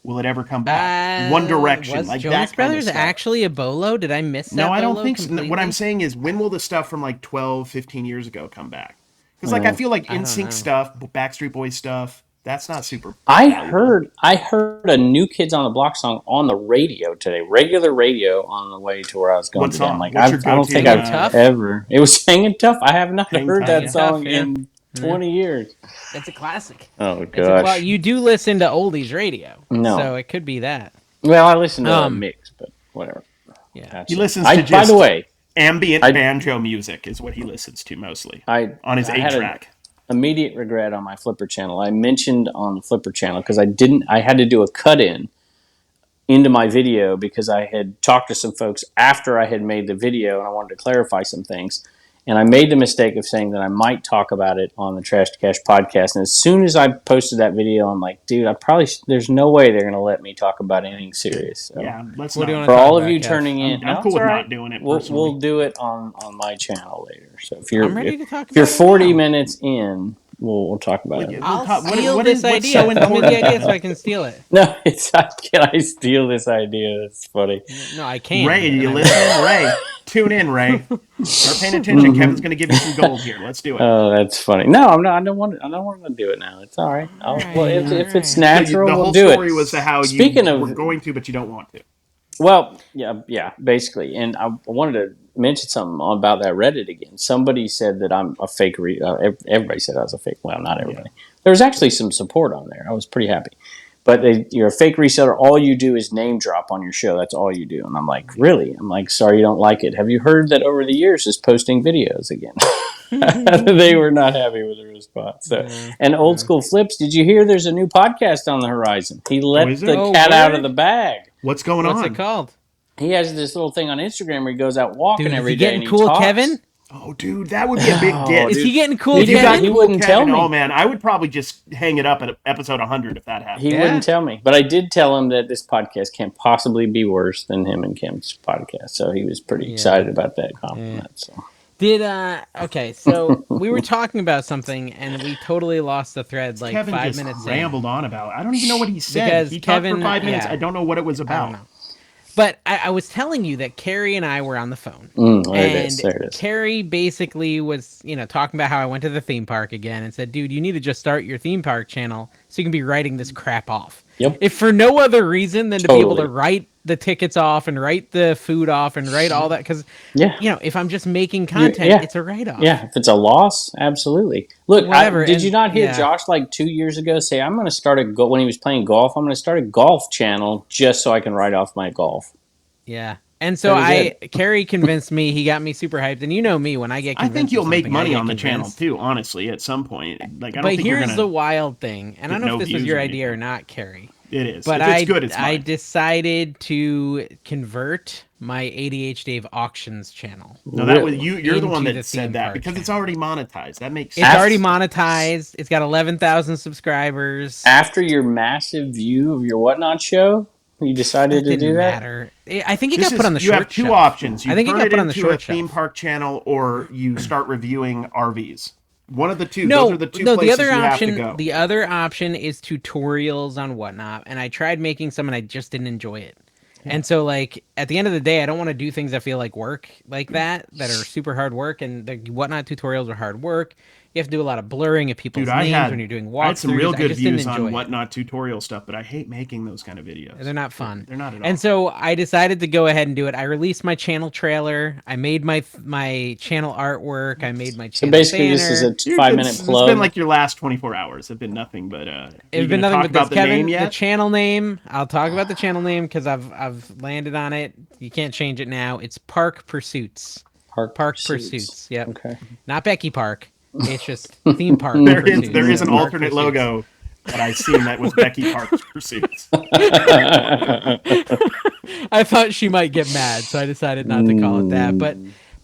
Will it ever come back? One Direction, Was like Jonas that kind of Brothers stuff. actually a bolo? Did I miss No, that I don't bolo think so. What I'm completely? saying is, when will the stuff from like 12, 15 years ago come back? Because, like, I Well, feel like I don't NSYNC know. stuff, Backstreet Boys stuff, that's not super I valuable. heard I heard a New Kids on the Block song on the radio today, regular radio on the way to where I was going What today. I'm song? like, What's your I don't think go-to Hanging I've tough? ever. It was Hanging Tough. I have not hang heard tough? that Hanging Yeah. tough, song yeah. in Yeah. 20 years. It's a classic. Oh It's a gosh, You do listen to oldies radio, no. so it could be that. Well, I listen to a Um, mix, but whatever. yeah. He Gotcha. listens to By the just way, ambient I banjo music is what he listens to mostly I on his I eight had an track. immediate regret on my Flipper channel. I mentioned on the Flipper channel because I didn't. I had to do a cut in into my video because I had talked to some folks after I had made the video and I wanted to clarify some things. And I made the mistake of saying that I might talk about it on the Trash to Cash podcast. And as soon as I posted that video, I'm like, dude, there's no way they're going to let me talk about anything serious. So Yeah, let's What do you not. want for to talk all of about, you Kev? turning in, I'm no, cool it's with all not right. doing it We'll personally. do it on my channel later. So if I'm ready to talk if you're about it 40 now. minutes in, we'll talk about it. I'll What- steal what this is- what's idea. so Tell me important, the idea Kevin? so I can steal it. No, can I steal this idea? That's funny. No, I can't. Ray, do you and I listen? Ray, tune in, Ray. Start paying attention. Kevin's going to give you some gold here. Let's do it. Oh, that's funny. No, I'm not. I don't want to do it now. It's all right. Well, if it's natural, The we'll whole do story it. was how Speaking you of, were going to, but you don't want to. well, yeah, basically. And I wanted to mention something about that Reddit again. Somebody said that I'm a fake. Everybody said I was a fake. Well, not everybody. Yeah. There was actually some support on there. I was pretty happy. But you're a fake reseller. All you do is name drop on your show. That's all you do. And I'm like, really? I'm like, sorry you don't like it. Have you heard that over the years is posting videos again? They were not happy with the response. So, and Old School Flips, did you hear there's a new podcast on the horizon? He let is the there? Oh, cat out of word? the bag. What's going What's on? it called? He has this little thing on Instagram where he goes out walking Dude, is every he day getting and he cool, talks. Kevin? Oh, dude, that would be a big get. Is dude. he getting cool, If you got Kevin? He cool wouldn't tell Kevin, me. oh man, I would probably just hang it up at episode 100 if that happened. He Yeah. wouldn't tell me. But I did tell him that this podcast can't possibly be worse than him and Kim's podcast. So he was pretty excited about that compliment. So. Okay, so we were talking about something and we totally lost the thread like Kevin 5 just minutes rambled on about. I don't even know what he said. Because He Kevin, talked for 5 minutes. yeah. I don't know what it was I about. don't know. But I was telling you that Carrie and I were on the phone. There it is. Carrie basically was, talking about how I went to the theme park again and said, dude, you need to just start your theme park channel so you can be writing this crap off. Yep. If for no other reason than to be able to Totally. write the tickets off and write the food off and write all that. Because, Yeah. if I'm just making content, it's a write-off. Yeah, if it's a loss, absolutely. Look, Whatever, did you not hear yeah. Josh like 2 years ago say, I'm going to start when he was playing golf, I'm going to start a golf channel just so I can write off my golf. Yeah. And so Very Carrie convinced me. He got me super hyped. And you know me, when I get I convinced think you'll of make something, I money get on the channel convinced. too. Honestly, at some point, like I don't But think you're here's gonna. the wild thing, and I don't know no if this was views your or idea or anything. not, Carrie. It is. But if it's good, it's I mine. decided to convert my ADH Dave auctions channel. No, that was you. You're the one into that the theme said that park because it's channel. already monetized. That makes It's sense. already monetized. It's got 11,000 subscribers. After your massive view of your Whatnot show, you decided That to do didn't that? matter. I think it This got put on the you short have two shelf. options. You I think it turn got it put on the into short a theme shelf. park channel, or you start reviewing RVs. One of the two. No, Those are the two no. The places other you option, have to go. the other option is tutorials on Whatnot, and I tried making some, and I just didn't enjoy it. And so, like, at the end of the day, I don't want to do things that feel like work like that are super hard work. And the Whatnot tutorials are hard work. You have to do a lot of blurring of people's Dude, names when you're doing walkthroughs. I had some real good just didn't views enjoy on it. Whatnot tutorial stuff, but I hate making those kind of videos. They're not fun. They're not at all. And so I decided to go ahead and do it. I released my channel trailer. I made my channel artwork. I made my channel So basically, banner. this is a Dude, 5-minute it's plug. been like your last 24 hours. Have been nothing but. It's been nothing but about this, the Kevin. name yet? The channel name. I'll talk about the channel name because I've landed on it. You can't change it now. It's Park Pursuits. Park Pursuits. Yep. Okay. Not Becky Park. It's just theme park. There Pursuits. is an Park alternate Pursuits. logo that I seen that was Becky Park's Pursuits. I thought she might get mad, so I decided not to call it that. But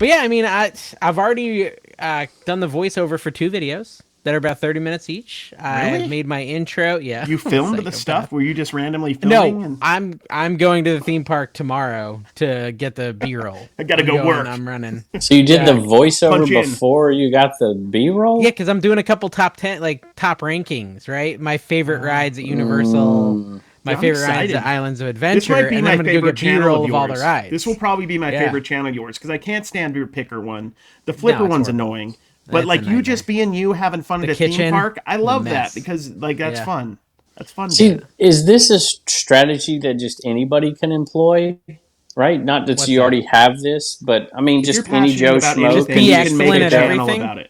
yeah, I mean, I've already done the voiceover for 2 videos that are about 30 minutes each. Really? I've made my intro. Yeah. You filmed the Psychopath. stuff? Were you just randomly filming? No, I'm going to the theme park tomorrow to get the B-roll. I gotta go work. I'm running. So you did the voiceover Punch in. before you got the B-roll? Yeah, because I'm doing a couple top rankings, right? My favorite rides at Universal, my I'm favorite rides excited. at Islands of This Adventure, might be and my I'm going to go favorite get channel B-roll of of all the yours. rides. This will probably be my Yeah. favorite channel of yours because I can't stand your picker one. The flipper it's one's horrible. annoying. But It's like a you just being you having fun at a theme kitchen, park, I love the that mess. because like that's Yeah. fun. That's fun. See, dude. is this a strategy that just anybody can employ? Right? Not that What's you that? already have this, but I mean, If you're just any passionate Joe about Schmo anything, can be you just can make excellent a at channel everything. about it.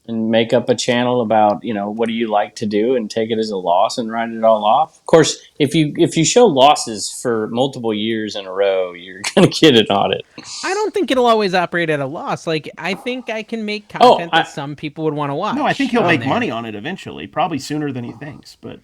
and make up a channel about, what do you like to do and take it as a loss and write it all off. Of course, if you show losses for multiple years in a row, you're going to get an audit. I don't think it'll always operate at a loss. Like, I think I can make content that some people would want to watch. No, I think he'll on make there. money on it eventually, probably sooner than he thinks. But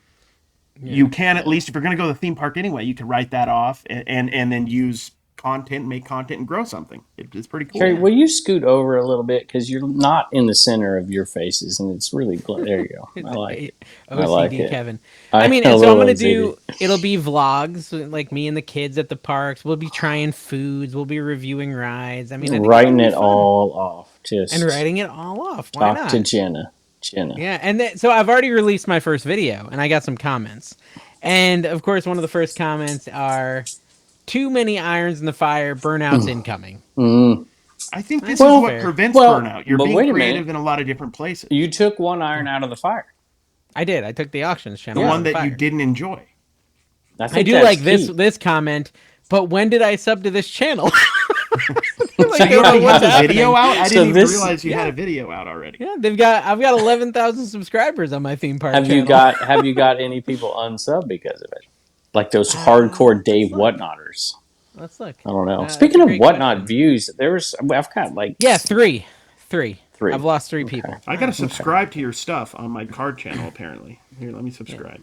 you can at least, if you're going to go to the theme park anyway, you can write that off and then use content, make content, and grow something. It's pretty cool. Carrie, will you scoot over a little bit because you're not in the center of your faces, and it's really there. You go. I like it. I like OCD it. Kevin. I I mean, a and so I'm little gonna OCD. do. It'll be vlogs, like me and the kids at the parks. We'll be trying foods. We'll be reviewing rides. I mean, I think it's Writing gonna be it fun. all off. And Just writing it all off. Why talk to not? Jenna. Jenna. Yeah, and so I've already released my first video, and I got some comments. And of course, one of the first comments are, "Too many irons in the fire. Burnouts incoming." Mm. I think this Well, is what fair. prevents burnout. You're but being wait a creative minute. in a lot of different places. You took one iron out of the fire. I did. I took the auctions The channel. out one of the that you fire. didn't enjoy. I do like this comment, but when did I sub to this channel? So you already have the video out? I So didn't even this- realize you had a video out already. Yeah, I've got 11,000 subscribers on my theme park Have channel. you got any people unsub because of it? Like those hardcore Dave Whatnotters. Let's look. I don't know. That's Speaking a of great Whatnot question. views, I've got like Yeah, three. Three. I've lost three people. I gotta subscribe to your stuff on my card channel. Apparently, here, let me subscribe.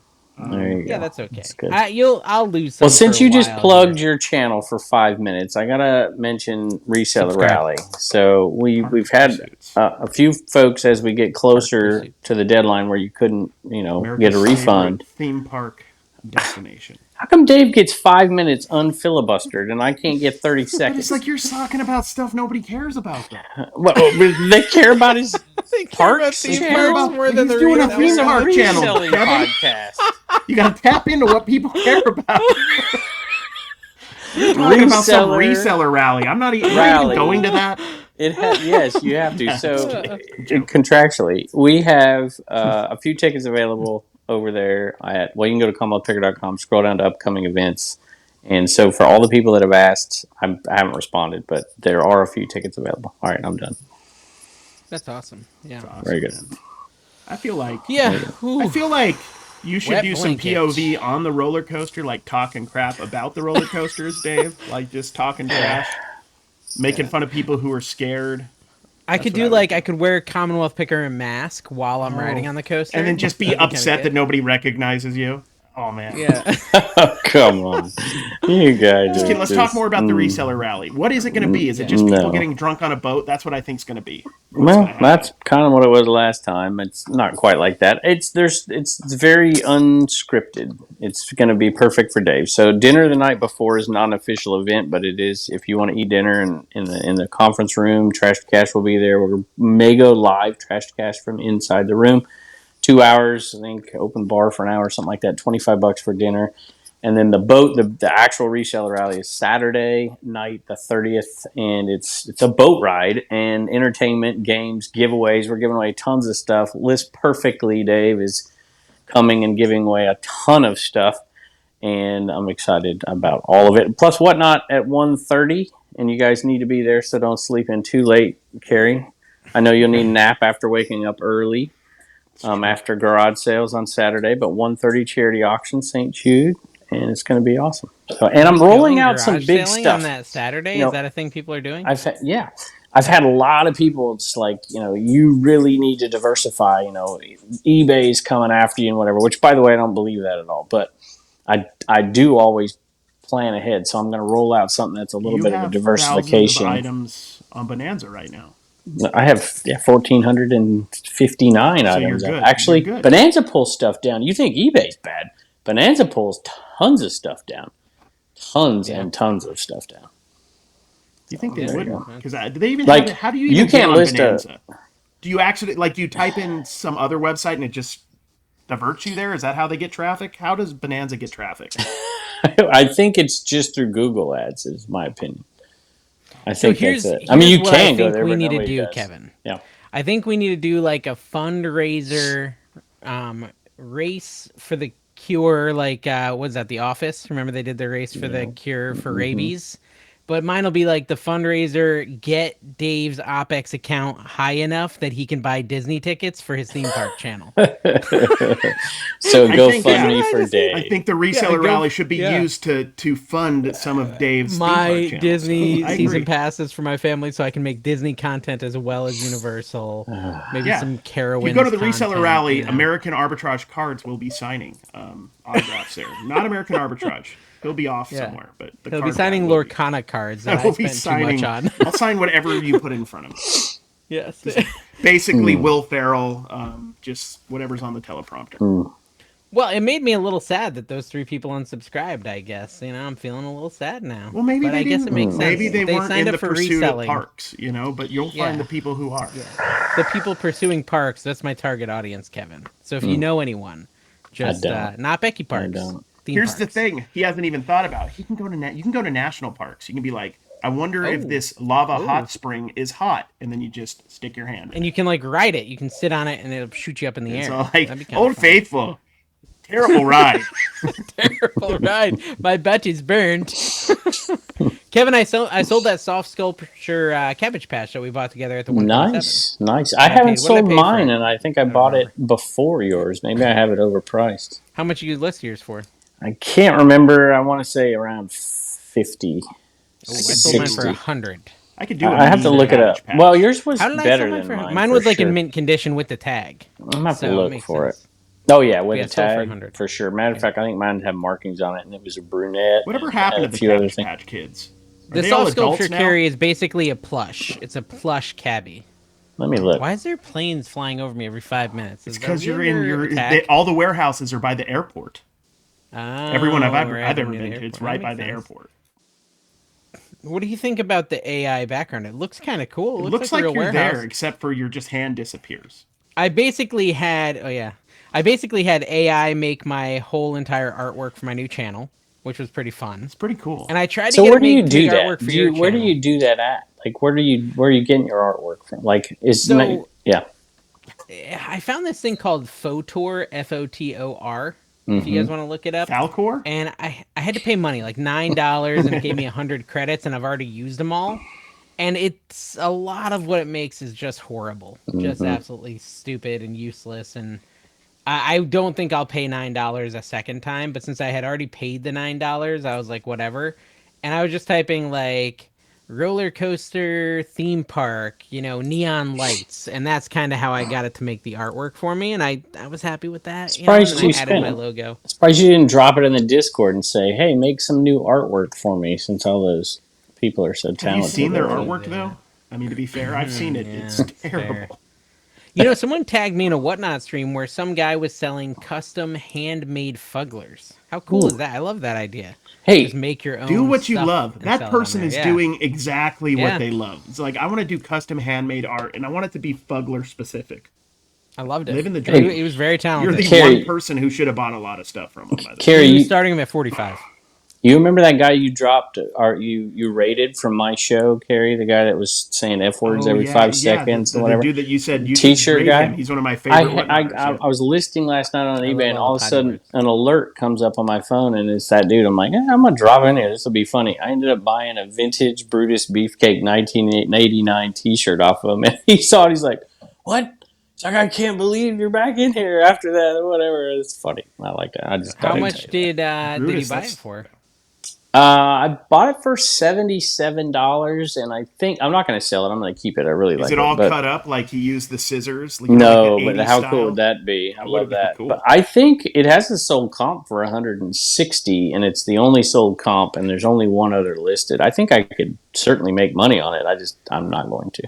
There you go. Yeah, that's okay. That's good. I'll lose some. Well, since for a you just while plugged here. your channel for 5 minutes, I gotta mention Reseller Subscribe. Rally. So we've had Pursuits. a few folks as we get closer Pursuits. to the deadline where you couldn't, get a America's refund. favorite theme park destination. How come Dave gets 5 minutes unfilibustered and I can't get 30 But seconds? it's like you're talking about stuff nobody cares about, though. Well, they care about his They care about parks theme channel? parks more than He's the doing a reselling. theme park channel, Reselling Kevin. podcast. You gotta tap into what people care about. You're talking about some reseller rally. I'm not even going to that. Yes, you have to. So contractually, we have a few tickets available over there you can go to CommonwealthPicker.com, scroll down to upcoming events. And so for all the people that have asked, I haven't responded, but there are a few tickets available. All right, I'm done. That's awesome. Yeah. Awesome, Very good. man. I feel like Yeah. I feel like you should Wet do some blanket. POV on the roller coaster, like talking crap about the roller coasters, Dave. Like just talking trash, making fun of people who are scared, I could what do I would like do. I could wear a Commonwealth Picker and mask while I'm riding on the coaster, and then just be That'd kinda upset good. that nobody recognizes you. Oh man. Yeah. Oh, come on. You guys. Just kidding. Let's talk more about the reseller rally. What is it going to be? Is it just people getting drunk on a boat? That's what I think it's going to be. Well, that's kind of what it was last time. It's not quite like that. It's very unscripted. It's going to be perfect for Dave. So dinner the night before is not an official event, but it is if you want to eat dinner in the conference room. Trash to Cash will be there. We may go live Trash to Cash from inside the room. 2 hours, I think, open bar for an hour, something like that. $25 for dinner. And then the actual reseller rally is Saturday night, the 30th, and it's a boat ride and entertainment, games, giveaways. We're giving away tons of stuff. List Perfectly, Dave, is coming and giving away a ton of stuff, and I'm excited about all of it. Plus, Whatnot at 1:30, and you guys need to be there, so don't sleep in too late, Carrie. I know you'll need a nap after waking up early. After garage sales on Saturday, but 1:30 charity auction, St. Jude, and it's going to be awesome. So, and I'm rolling out some Garage big selling stuff on that Saturday. You know, Is that a thing people are doing? I've had a lot of people. It's like you really need to diversify. eBay's coming after you and whatever. Which, by the way, I don't believe that at all. But I do always plan ahead, so I'm going to roll out something that's a little bit of a diversification. Thousands of items on Bonanza right now. I have 1,459 So items. you're good. Actually, You're good. Bonanza pulls stuff down. You think eBay's bad? Bonanza pulls tons of stuff down. Tons and tons of stuff down. Do you think they There you would? go. Because do they even Like, have it? How do you you even get can't on list Bonanza? Do you actually do you type in some other website and it just diverts you there? Is that how they get traffic? How does Bonanza get traffic? I think it's just through Google Ads, is my opinion. I So think that's it. I mean, you what I can go think there, we but need to nobody do, does. Kevin. Yeah. I think we need to do like a fundraiser race for the cure. Like, what's that? The Office. Remember they did the race for the cure for rabies. But mine will be like the fundraiser, get Dave's OPEX account high enough that he can buy Disney tickets for his theme park channel. So I go think, fund yeah. me for Dave. I think the reseller go- rally should be yeah. used to fund some of Dave's theme My park channels. Disney I season agree. passes for my family so I can make Disney content as well as Universal. Maybe Yeah. some If Carowinds you go to the reseller content, rally, you know. American Arbitrage cards will be signing autographs there. Not American Arbitrage. He'll be off somewhere, but the He'll card be signing guy will be. Lorcana cards I that I will be spent too much on. I'll sign whatever you put in front of me. Yes. Basically, Will Ferrell, just whatever's on the teleprompter. Well, it made me a little sad that those 3 people unsubscribed, I guess. You know, I'm feeling a little sad now. Well, maybe but they I guess didn't. it makes sense. Maybe they weren't signed in up the for pursuit reselling. of parks, but you'll find the people who are. Yeah. The people pursuing parks, that's my target audience, Kevin. So if you know anyone, just not Becky Parks. Here's the thing he hasn't even thought about. He can go to you can go to national parks. You can be like, I wonder if this lava hot spring is hot, and then you just stick your hand in and you can like ride it. You can sit on it, and it'll shoot you up in the air. So like, Old Faithful, terrible ride. Terrible ride. My butt is burned. Kevin, I sold that soft sculpture Cabbage Patch that we bought together at the 127. Nice. I haven't sold mine, it? and I think I bought it before yours. Maybe I have it overpriced. How much you list yours for? I can't remember. I want to say around 50. I sold mine for 100. I could do. I have to look it up. Patch. Well, yours was How did better I than mine. Mine was like in mint condition with the tag. I'm gonna have to look for it. Oh yeah, with the tag for sure. Matter of fact, I think mine had markings on it, and it was a brunette. Whatever happened to the Cabbage Patch Kids? The soft sculpture carry is basically a plush. It's a plush cabbie. Let me look. Why is there planes flying over me every 5 minutes? It's because you're in all the warehouses are by the airport. Everyone I've ever been to, it's right by the airport. What do you think about the AI background? It looks kind of cool. It looks like you're there, except for your just hand disappears. I basically had AI make my whole entire artwork for my new channel, which was pretty fun. It's pretty cool. And I tried to So get where do you do artwork that? for your Where do channel. you do that at? Like where are you getting your artwork from? Like I found this thing called Fotor, Fotor. If you guys want to look it up. Falcor? And I had to pay money, like $9, and it gave me 100 credits, and I've already used them all. And it's a lot of what it makes is just horrible. Just absolutely stupid and useless. And I don't think I'll pay $9 a second time, but since I had already paid the $9, I was like, whatever. And I was just typing like roller coaster theme park, neon lights, and that's kind of how I got it to make the artwork for me, and I was happy with that. Surprised you added my logo. Surprised you didn't drop it in the Discord and say, "Hey, make some new artwork for me," since all those people are so talented. Have you seen their artwork though? I mean, to be fair, I've seen it. It's terrible. Someone tagged me in a Whatnot stream where some guy was selling custom handmade fugglers. How cool is that? I love that idea. Hey, just make your own. Do what you love. and That sell it person on is there. doing exactly what they love. It's like, I want to do custom handmade art, and I want it to be fuggler specific. I loved it. Living the dream. He was very talented. You're the one person who should have bought a lot of stuff from him. By the way. Carrie, you starting him at 45. You remember that guy you dropped, or you rated from my show, Carrie? The guy that was saying F words every 5 seconds or whatever. The dude that you said you T-shirt guy. Him. He's one of my favorite. I was listing last night on eBay, and all of a sudden an alert comes up on my phone, and it's that dude. I'm like, I'm gonna drop in here. This will be funny. I ended up buying a vintage Brutus Beefcake 1989 T-shirt off of him, and he saw it. He's like, "What?" It's like, I can't believe you're back in here after that or whatever. It's funny. I like that. How much did you buy it for? I bought it for $77, and I think I'm not going to sell it. I'm going to keep it. I really like it. Is it all cut up like he used the scissors? Like, no, like but how cool would that be? I love that. Cool. But I think it has a sold comp for 160, and it's the only sold comp, and there's only one other listed. I think I could certainly make money on it. I'm not going to.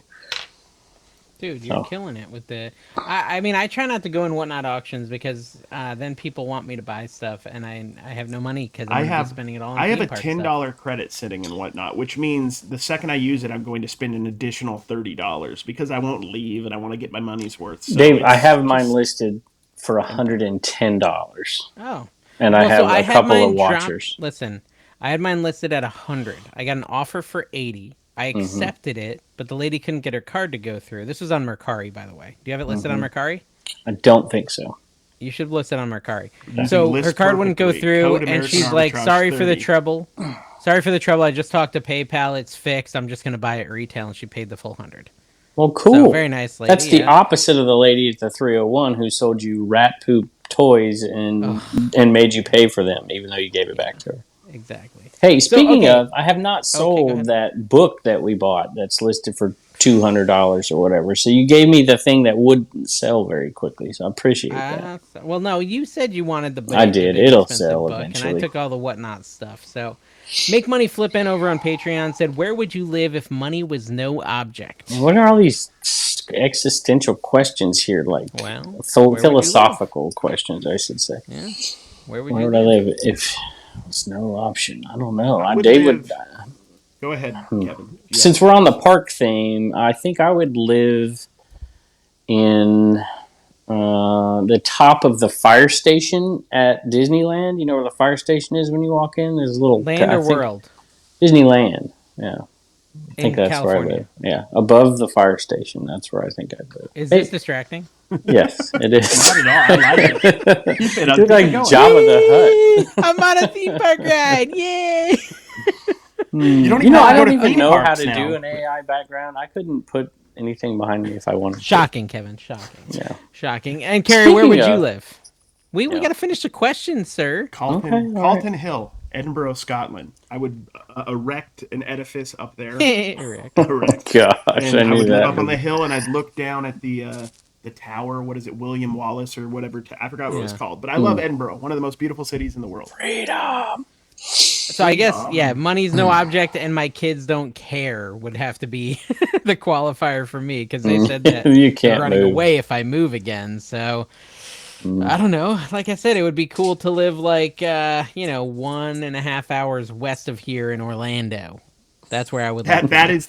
Dude, you're killing it with the... I mean, I try not to go in Whatnot auctions because then people want me to buy stuff, and I have no money because I'm going to be spending it all on I have a $10 credit sitting in Whatnot, which means the second I use it, I'm going to spend an additional $30 because I won't leave and I want to get my money's worth. So Dave, I have mine listed for $110. Oh. And I have a couple of watchers. Listen, I had mine listed at 100. I got an offer for 80. I accepted it, but the lady couldn't get her card to go through. This was on Mercari, by the way. Do you have it listed on Mercari? I don't think so. You should list it on Mercari. So her card wouldn't go through, and she's like, sorry for the trouble. Sorry for the trouble. I just talked to PayPal. It's fixed. I'm just going to buy it retail, and she paid the full 100. Well, cool. So, very nice lady. That's the opposite of the lady at the 301 who sold you rat poop toys and made you pay for them, even though you gave it back to her. Exactly. Hey, speaking of, I have not sold that book that we bought that's listed for $200 or whatever. So you gave me the thing that wouldn't sell very quickly. So I appreciate that. Well, no, you said you wanted the big, I did. the big It'll expensive sell book, eventually. and I took all the whatnot stuff. So, Make Money Flippin' over on Patreon said, "Where would you live if money was no object?" What are all these existential questions here? Like, Well, philosophical questions, I should say. Yeah. Where would Where you would I live? live if it's no option? I don't know. I would Dave live- would. Go ahead, Kevin. Since we're on the park theme, I think I would live in the top of the fire station at Disneyland. You know where the fire station is when you walk in? There's a little Land or world? Disneyland. Yeah. I think that's California. where I live. Yeah. Above the fire station. That's where I think I'd live. Is this distracting? Yes, it is. Not at all. I like it. Keep it up. You look like Jabba the Hutt. I'm on a theme park ride. Yay! You don't I don't go to even theme know how parks to now. do an AI background. I couldn't put anything behind me if I wanted to. Shocking, Kevin. Shocking. Yeah. Shocking. And Carrie, where would you Speaking of- live? We got to finish the question, sir. Calton Hill, Edinburgh, Scotland. I would erect an edifice up there. Erect. Erect. Gosh, And I I knew would live that. up on the hill, and I'd look down at the tower. What is it, William Wallace or whatever? I forgot what it was called. But I love Edinburgh, one of the most beautiful cities in the world. Freedom. So I guess, money's no object and my kids don't care would have to be the qualifier for me because they said that You can't they're running move. away if I move again. So I don't know. Like I said, it would be cool to live 1.5 hours west of here in Orlando. That's where I would like That's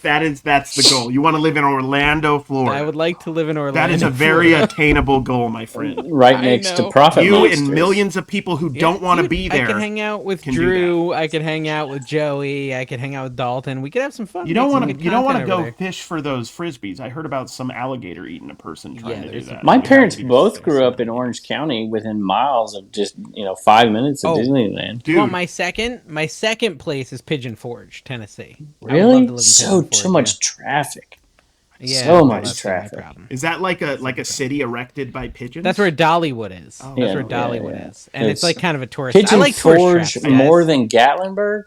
the goal. You want to live in Orlando, Florida. I would like to live in Orlando. That is a very attainable goal, my friend. Right next to know. Profit You Monsters. and millions of people who don't want to Dude, be there. I could hang out with can do Drew. I could hang out with Joey. I could hang out with Dalton. We could have some fun. You don't want to go fish for those frisbees. I heard about some alligator eating a person trying to do that. My You have parents to be both safe. grew up in Orange County within miles of just 5 minutes of Disneyland. You want Dude, my second? My second place is Pigeon Forge, Tennessee. Really? So much traffic. Yeah, so well, much that's traffic. my problem. is that like a city erected by pigeons? That's where Dollywood is. That's Yeah, where Dollywood yeah. is, and it's like kind of a tourist. Pigeon I like tourist Forge traps, guys. more than Gatlinburg.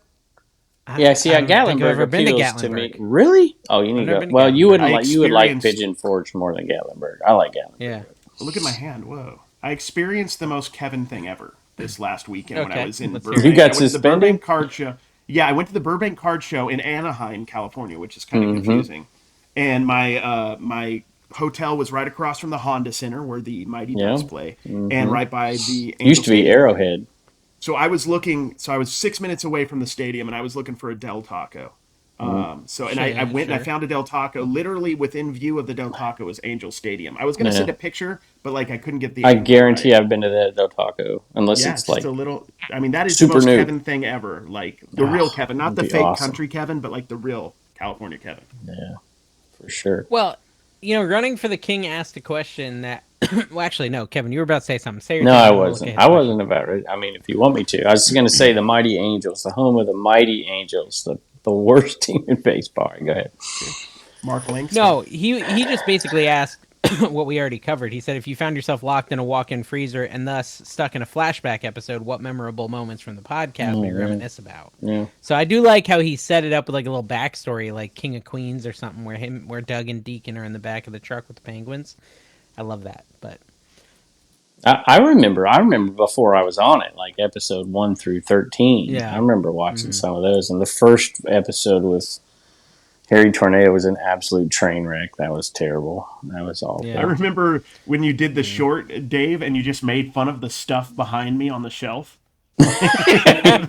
Yeah, see, I don't think I've ever Gatlinburg been to appeals to me. Gatlinburg. Really? Oh, you need never to been go. to Well, you Gatlinburg. wouldn't I like. You would like experienced- Pigeon Forge more than Gatlinburg. I like Gatlinburg. Yeah. Look at my hand. Whoa! I experienced the most Kevin thing ever this last weekend when I Okay, was in let's hear Burbank. it. You got I went to the suspended? Burbank Card Show. Yeah, I went to the Burbank Card Show in Anaheim, California, which is kind of confusing. And my hotel was right across from the Honda Center where the Mighty Ducks play, and right by the Angel Used to be Stadium. Arrowhead. So I was 6 minutes away from the stadium, and I was looking for a Del Taco. I went and I found a Del Taco. Literally within view of the Del Taco was Angel Stadium. I was going to send a picture, but I couldn't get the. I angle guarantee right. I've been to that Del Taco, unless Yeah, it's just like a little. I mean, that is super the most new. Kevin thing ever. Like the real Kevin, not the that'd be fake awesome. country Kevin, but like the real California Kevin. yeah, for sure. Well, Running for the King asked a question that. Well, actually, no, Kevin, you were about to say something. Say your No, thing, I and we'll look wasn't. at I his wasn't about it. I mean, if you want me to, I was going to say the Mighty Angels, the home of the Mighty Angels, the worst team in baseball. Go ahead. Mark Links. No, he just basically asked what we already covered. He said, if you found yourself locked in a walk-in freezer and thus stuck in a flashback episode, what memorable moments from the podcast would you reminisce about? Yeah. So I do like how he set it up with like a little backstory, like King of Queens or something, where Doug and Deacon are in the back of the truck with the penguins. I love that. But I remember before I was on it, like episode 1 through 13. Yeah. I remember watching some of those, and the first episode with Harry Tornado was an absolute train wreck. That was terrible. That was awful. Yeah. I remember when you did the short, Dave, and you just made fun of the stuff behind me on the shelf.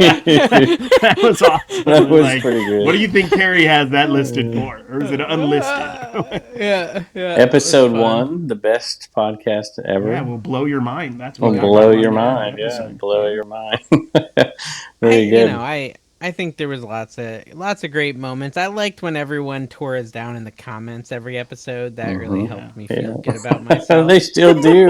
that was awesome. That was pretty good. What do you think Carrie has that listed for? Or is it unlisted? yeah. Episode 1, the best podcast ever. Yeah, will blow your mind. That's Will what blow your mind. Yeah, blow your mind. Very good. I think there was lots of great moments. I liked when everyone tore us down in the comments every episode. That really helped me feel good about myself. They still do.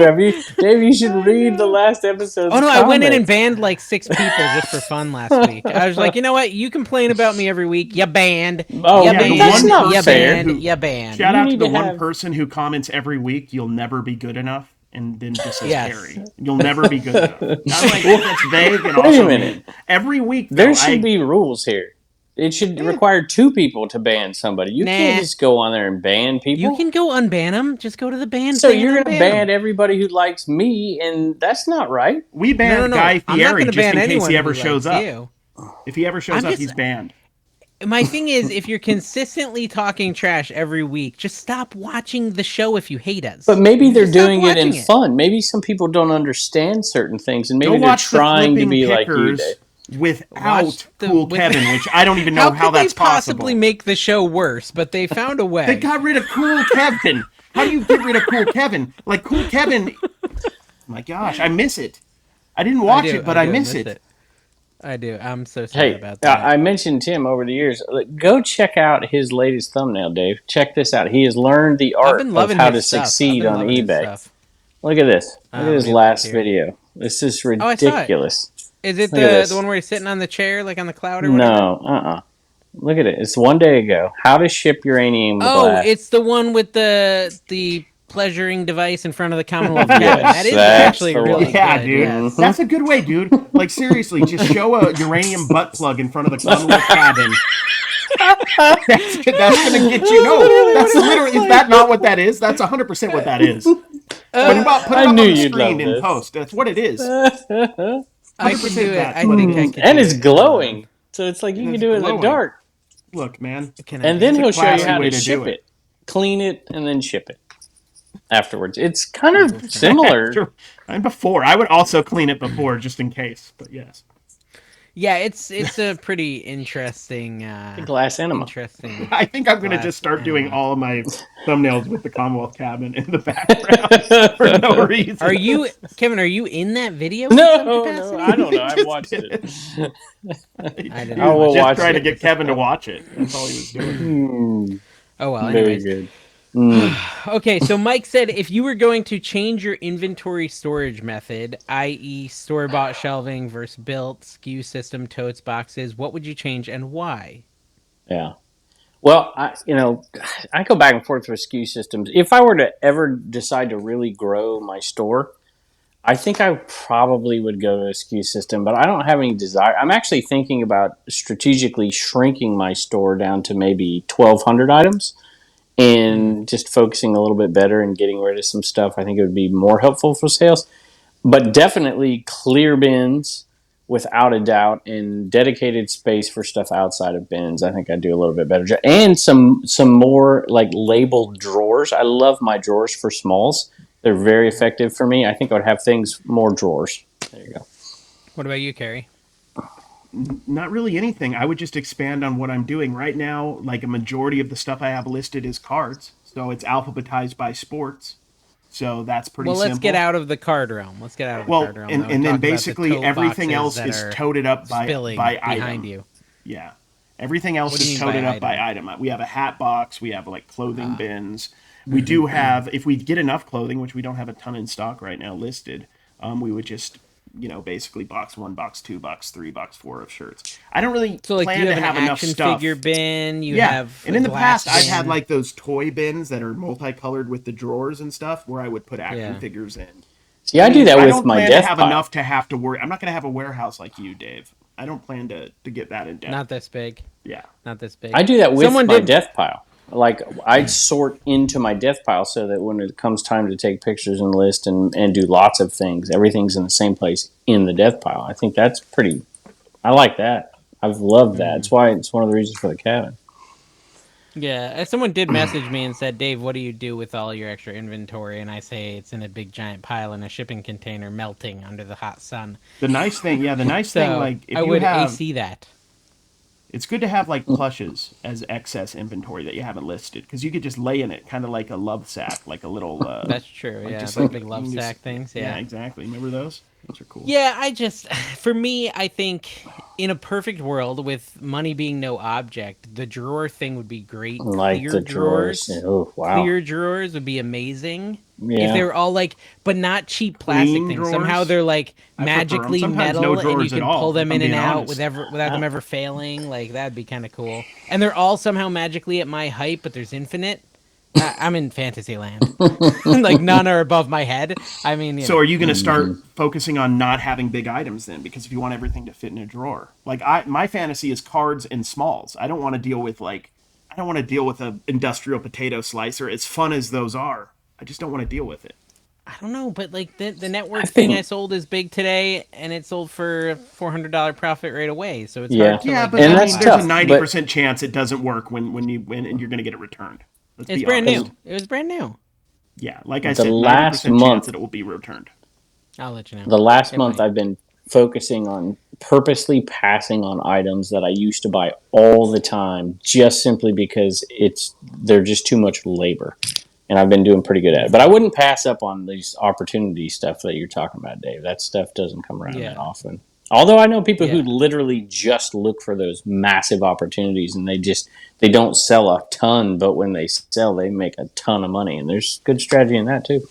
Dave, you should read the last episode. Oh no, I went in and banned like 6 people just for fun last week. I was like, you know what? You complain about me every week. You banned. Oh, you yeah, banned. that's not you fair. banned. You banned. Shout out to need the to one have- person who comments every week, "You'll never be good enough," and then just says Yes. Carrie. You'll never be good enough. I'm like, that's vague and Wait also a minute. mean. Every week, though, There should be rules here. It should require 2 people to ban somebody. You can't just go on there and ban people. You can go unban them. Just go to the ban. So thing you're and going to unban ban 'em. everybody who likes me, and that's not right. We banned No. Guy I'm not Fieri gonna just ban in case anyone he ever who shows likes up. you. If he ever shows up, he's banned. My thing is, if you're consistently talking trash every week, just stop watching the show if you hate us. But maybe they're Just stop doing it in watching fun. Maybe some people don't understand certain things, and maybe Go they're watch the trying to flipping be like you, pickers Dave. without Cool Kevin, which I don't even know How how could that's they possibly possible. make the show worse? But they found a way. They got rid of Cool Kevin. How do you get rid of Cool Kevin? Like Cool Kevin. My gosh, I miss it. I didn't watch it, but I miss it. I do. I'm so sorry Hey, about that. I mentioned Tim over the years. Go check out his latest thumbnail, Dave. Check this out. He has learned the I've art been of loving how his to stuff. succeed on eBay. Look at this. Look at his last video. This is ridiculous. Is it the one where he's sitting on the chair, like on the cloud or whatever? No, Look at it. It's one day ago. How to ship uranium glass. It's the one with the pleasuring device in front of the Commonwealth cabin. That is that's actually really good. Yeah, dude. Yes. That's a good way, dude. Like, seriously, just show a uranium butt plug in front of the Commonwealth cabin. That's going to get you. No, that's literally, is that not what that is? That's 100% what that is. Put it up on the screen in post. That's what it is. I can do it. I think I can. And it's glowing. So it's like you can do it in the dark. Look, man. And then he'll show you how to ship it. Clean it and then ship it afterwards. It's kind of similar. And before. I would also clean it before just in case. But yes. Yeah, it's a pretty interesting glass enema. Interesting. I think I'm going to just start doing all of my thumbnails with the Commonwealth cabin in the background for no reason. Are you, Kevin? Are you in that video? No, I don't know. I've watched it. I will just trying to get Kevin to watch it. That's all he was doing. Oh well. Anyways. Very good. Okay, so Mike said if you were going to change your inventory storage method, i.e. store-bought shelving versus built, SKU system, totes, boxes, what would you change and why? Yeah. Well, I go back and forth with SKU systems. If I were to ever decide to really grow my store, I think I probably would go to a SKU system, but I don't have any desire. I'm actually thinking about strategically shrinking my store down to maybe 1,200 items. And just focusing a little bit better and getting rid of some stuff, I think it would be more helpful for sales. But definitely clear bins, without a doubt, and dedicated space for stuff outside of bins. I think I'd do a little bit better job. And some more like labeled drawers. I love my drawers for smalls. They're very effective for me. I think I would have more drawers. There you go. What about you, Carrie? Not really anything. I would just expand on what I'm doing right now. Like a majority of the stuff I have listed is cards, so it's alphabetized by sports. So that's pretty simple. Well, let's get out of the card realm. Card realm. And then basically everything else is toted up by item. Behind you. Yeah, everything else is toted up by item. We have a hat box. We have like clothing bins. We do have, if we get enough clothing, which we don't have a ton in stock right now listed, we would just basically box 1, box 2, box 3, box 4 of shirts. I don't really plan to have enough stuff. Figure bin. You have and in the past I've had like those toy bins that are multicolored with the drawers and stuff, where I would put action figures in. See, I do that with my death pile. I don't plan to have enough to have to worry. I'm not going to have a warehouse like you, Dave. I don't plan to get that in depth. Not this big. Yeah, not this big. I do that with my death pile. Like, I'd sort into my death pile so that when it comes time to take pictures and list and do lots of things, everything's in the same place in the death pile. I think that's pretty... I like that. I've loved that. It's why it's one of the reasons for the cabin. Yeah, someone did message me and said, Dave, what do you do with all your extra inventory? And I say it's in a big giant pile in a shipping container melting under the hot sun. The nice thing, like, if I would AC that. It's good to have like plushes as excess inventory that you haven't listed, because you could just lay in it, kind of like a love sack, like a little. That's true. Like just like big love sack things. Yeah, exactly. Remember those? Those are cool. Yeah, for me, I think in a perfect world with money being no object, the drawer thing would be great. Like clear the drawers. Oh, wow. Clear drawers would be amazing. Yeah. If they were all like, but not cheap plastic things. Drawers? Somehow they're like magically metal, and you can pull them in and out without them ever failing. Like that'd be kind of cool. And they're all somehow magically at my height, but there's infinite. I'm in fantasy land. Like, none are above my head. I mean, So are you going to start focusing on not having big items then? Because if you want everything to fit in a drawer, like my fantasy is cards and smalls. I don't want to deal with an industrial potato slicer. As fun as those are, I just don't want to deal with it. I don't know, but like the network I thing I think, sold is big today, and it sold for $400 profit right away. So it's yeah. hard to Yeah, like but And I that's mean, there's a tough, but 90% chance it doesn't work when you're going to get it returned. Let's It's be brand honest. new. It was brand new. Yeah, like I the said, last 90% chance month, that it will be returned. I'll let you know. the last It month might. I've been focusing on purposely passing on items that I used to buy all the time, just simply because they're just too much labor. And I've been doing pretty good at it. But I wouldn't pass up on these opportunity stuff that you're talking about, Dave. That stuff doesn't come around that Yeah. often. Although I know people who Yeah. literally just look for those massive opportunities, and they don't sell a ton, but when they sell, they make a ton of money. And there's good strategy in that too.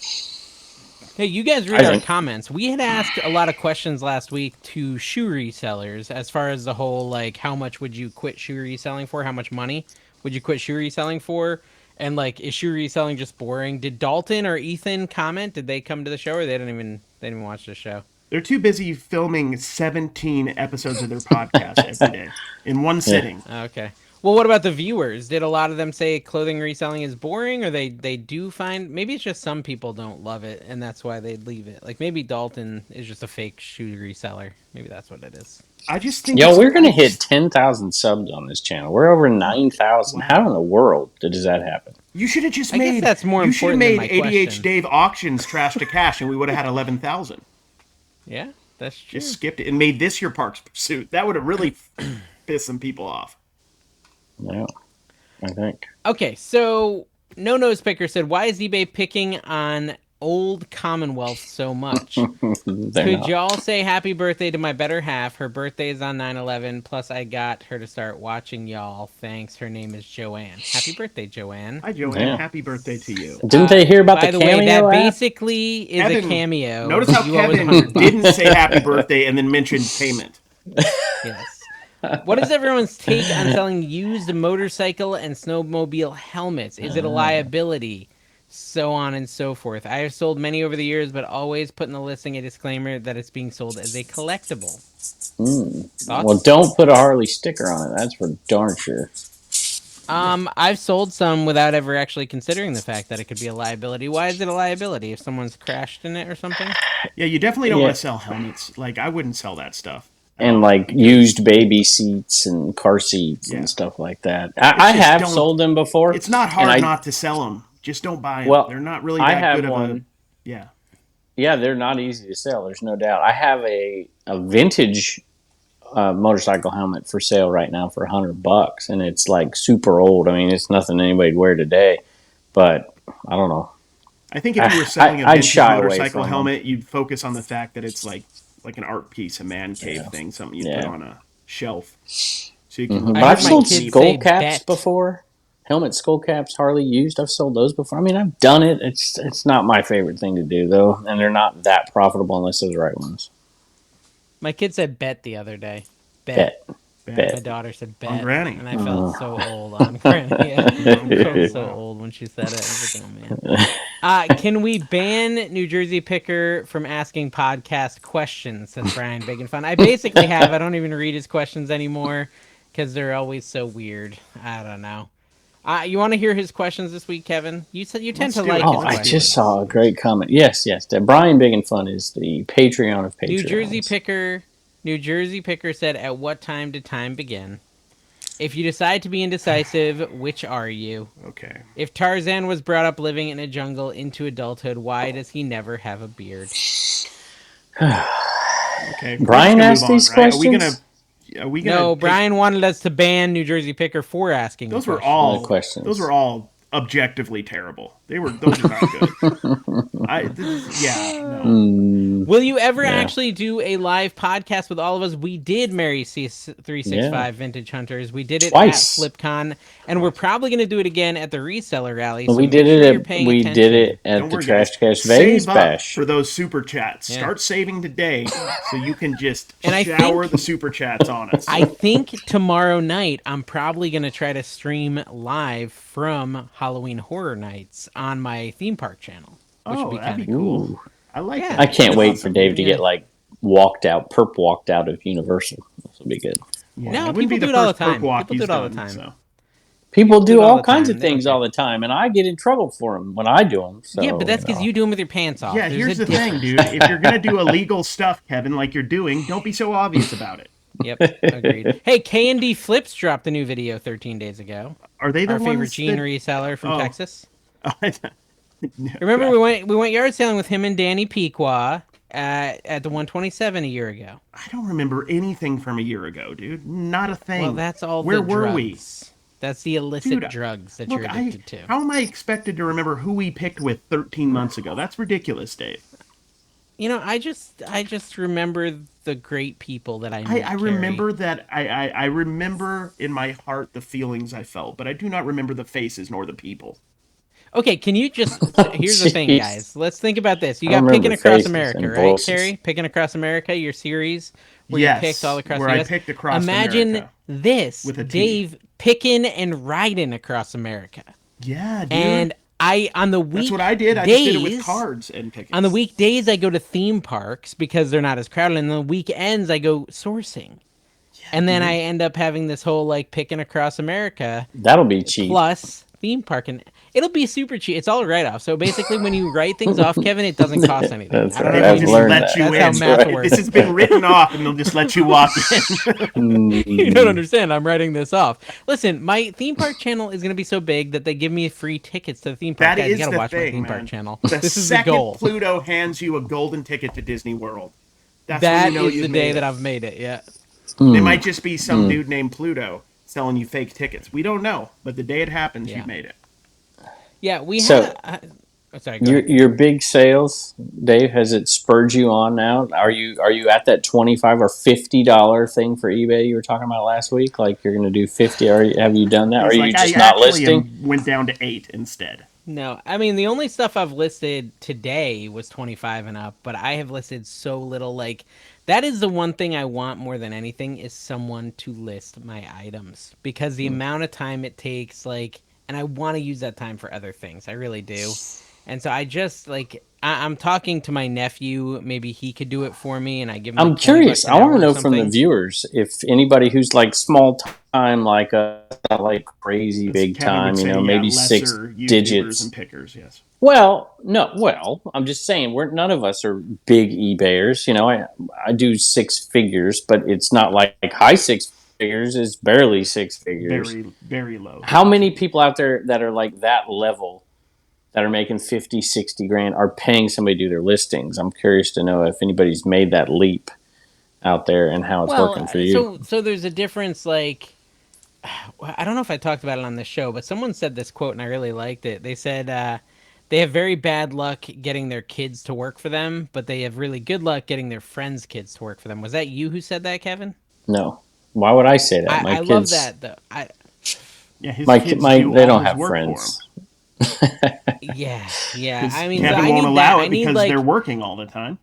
Hey, you guys I read our think. comments. We had asked a lot of questions last week to shoe resellers as far as the whole, like, how much would you quit shoe reselling for? How much money would you quit shoe reselling for? And, like, is shoe reselling just boring? Did Dalton or Ethan comment? Did they come to the show, or they didn't even watch the show? They're too busy filming 17 episodes of their podcast every day in one Yeah. sitting. Okay. Well, what about the viewers? Did a lot of them say clothing reselling is boring, or they do find, maybe it's just some people don't love it and that's why they leave it? Like, maybe Dalton is just a fake shoe reseller. Maybe that's what it is. I just think Yo, we're gonna hit 10,000 subs on this channel. We're over 9,000. Wow. How in the world does that happen? You should have just I guess made. that's more You should have important than made my ADH question. Dave auctions trash to cash, and we would have had 11,000. Yeah, that's true. Just skipped it and made this your Parks Pursuit. That would have really pissed some people off. Yeah, I think. Okay, so No Nose Picker said, "Why is eBay picking on old Commonwealth so much? They're Could not. y'all say happy birthday to my better half? Her birthday is on 9/11. Plus, I got her to start watching y'all. Thanks. Her name is Joanne. Happy birthday, Joanne." Hi, Joanne. Yeah. Happy birthday to you. Didn't they hear about By the the way, cameo that app? basically is a Kevin, cameo. Notice how You owe us Kevin $100. didn't say happy birthday and then mentioned payment. Yes. What is everyone's take on selling used motorcycle and snowmobile helmets? Is it a liability? So on and so forth. I have sold many over the years, but always put in the listing a disclaimer that it's being sold as a collectible. Thoughts? Well, don't put a Harley sticker on it. That's for darn sure. I've sold some without ever actually considering the fact that it could be a liability. Why is it a liability? If someone's crashed in it or something? Yeah, you definitely don't Yeah. want to sell helmets. Like, I wouldn't sell that stuff. at And all, like because- used baby seats and car seats Yeah. and stuff like that. I just have don't- sold them before. It's not hard and I- not to sell them. Just don't buy them. Well, They're not really I that have good of a. one. Yeah. Yeah, they're not easy to sell. There's no doubt. I have a vintage motorcycle helmet for sale right now for $100, and it's like super old. I mean, it's nothing anybody'd wear today, but I don't know. I think if you were selling a I'd vintage shy away motorcycle from helmet, you'd focus on the fact that it's like an art piece, a man cave thing, something you put Yeah. on a shelf. So you can. But I I've heard my sold kids skull say caps bet. before. Helmet skull caps, Harley used. I've sold those before. I mean, I've done it. It's not my favorite thing to do though, and they're not that profitable unless they're the right ones. My kid said bet the other day. Bet. My Bet. daughter said bet. On Granny. And I felt so old on Granny. Yeah. I felt so old when she said it. I was like, oh, man. Can we ban New Jersey Picker from asking podcast questions? Says Brian Big and Fun. I basically have. I don't even read his questions anymore because they're always so weird. I don't know. You want to hear his questions this week, Kevin? You said you tend Let's to do like it. his Oh, I questions. just saw a great comment. Yes. Brian Big and Fun is the Patreon of Patreons. New Jersey Picker said, "At what time did time begin? If you decide to be indecisive, which are you? Okay. If Tarzan was brought up living in a jungle into adulthood, why does he never have a beard?" Okay. We're Brian just gonna asked move on, these right? questions? Are we gonna? No, take- Brian wanted us to ban New Jersey Picker for asking. Those the were question. all The questions. Those were all objectively terrible. Those are not good. No. Will you ever Yeah. actually do a live podcast with all of us? We did marry C365 Yeah. Vintage Hunters. We did it Twice. at FlipCon, and we're probably going to do it again at the Reseller Rally. Well, So we make did sure it. you're paying We attention. did it at Don't the worry, Trash guys. Cash Vegas Save up Bash. for those super chats. Yeah. Start saving today so you can just And I shower think- the super chats on us. I think tomorrow night I'm probably going to try to stream live from Halloween Horror Nights on my theme park channel, which would Oh, be that'd kind be of cool. cool. I like Yeah. that. I can't That's wait for awesome, Dave dude. to get like walked out of Universal. This will be good. Yeah, No, it wouldn't be people the do it all the first perp time. walk People do he's it all the done. time. So People Do it do all all the kinds time. of They don't things care. all the time, and I get in trouble for them when I do them. So, Yeah, but that's because you do them with your pants off. yeah, There's here's a the thing, difference. dude. If you're gonna do illegal stuff, Kevin, like you're doing, don't be so obvious about it. Yep, agreed. Hey, K&D Flips dropped a new video 13 days ago. Are they the Our favorite ones jean that? reseller from Oh, Texas. no, Remember we went yard selling with him and Danny Pequot at the 127 a year ago. I don't remember anything from a year ago, dude. Not a thing. Well, that's all Where the were we? drugs. That's the illicit Dude, drugs that look, you're addicted to. how am I expected to remember who we picked with 13 months ago? That's ridiculous, Dave. You know, I just remember the great people that I met. I remember that. I remember in my heart the feelings I felt, but I do not remember the faces nor the people. Okay, can you just? Here's the thing, Jeez. guys. Let's think about this. You I got remember Picking Across faces America, and right, voices. Terry? Picking Across America, your series where Yes, you picked all across where the I US. picked across Imagine America this: with a T. Dave picking and riding across America. Yeah, dude. And I on the week That's what I did. I just did it with cards and tickets. On the weekdays, I go to theme parks because they're not as crowded, and on the weekends, I go sourcing. And then I end up having this whole like Picking Across America That'll be cheap. plus theme park, and it'll be super cheap. It's all a write off. So basically, when you write things off, Kevin, it doesn't cost anything. That's I don't right. know They if will I've you just learned let that. you That's in. how math works. This has been written off, and they'll just let you walk in. You don't understand. I'm writing this off. Listen, my theme park channel is going to be so big that they give me free tickets to the theme park. That Guys, is you got to the watch my thing, theme man. park channel. The This is the second goal. Pluto hands you a golden ticket to Disney World. That's That when you know is you've the day made that it. I've made it. Yeah. It might just be some dude named Pluto selling you fake tickets. We don't know, but the day it happens, Yeah. you've made it. Yeah, we So- had. Sorry, go Your ahead. your big sales, Dave, has it spurred you on now? Are you at that $25 or $50 thing for eBay you were talking about last week? Like you're going to do 50? Have you done that? Or are He's you like, just I not actually listing? went down to 8 instead. No, I mean the only stuff I've listed today was 25 and up, but I have listed so little. Like that is the one thing I want more than anything is someone to list my items because the amount of time it takes, like, and I want to use that time for other things. I really do. And so I just like I'm talking to my nephew. Maybe he could do it for me, and I give him. I'm Like 20 curious. bucks an I want hour to or know from the something. viewers if anybody who's like small time, like not like crazy As big Kevin would time, say, maybe lesser 6 YouTubers digits. and pickers, yes. Well, no. Well, I'm just saying none of us are big eBayers. I do 6 figures, but it's not like high 6 figures. It's barely 6 figures. Very, very low. How many people out there that are like that level that are making 50, 60 grand are paying somebody to do their listings? I'm curious to know if anybody's made that leap out there and how it's working for you. So there's a difference. Like I don't know if I talked about it on this show, but someone said this quote, and I really liked it. They said they have very bad luck getting their kids to work for them, but they have really good luck getting their friends' kids to work for them. Was that you who said that, Kevin? No. Why would I say that? I love that though. Yeah, his My kids my do they all don't his have work friends. Yeah. I mean, Kevin I won't need allow that. it I need because like they're working all the time.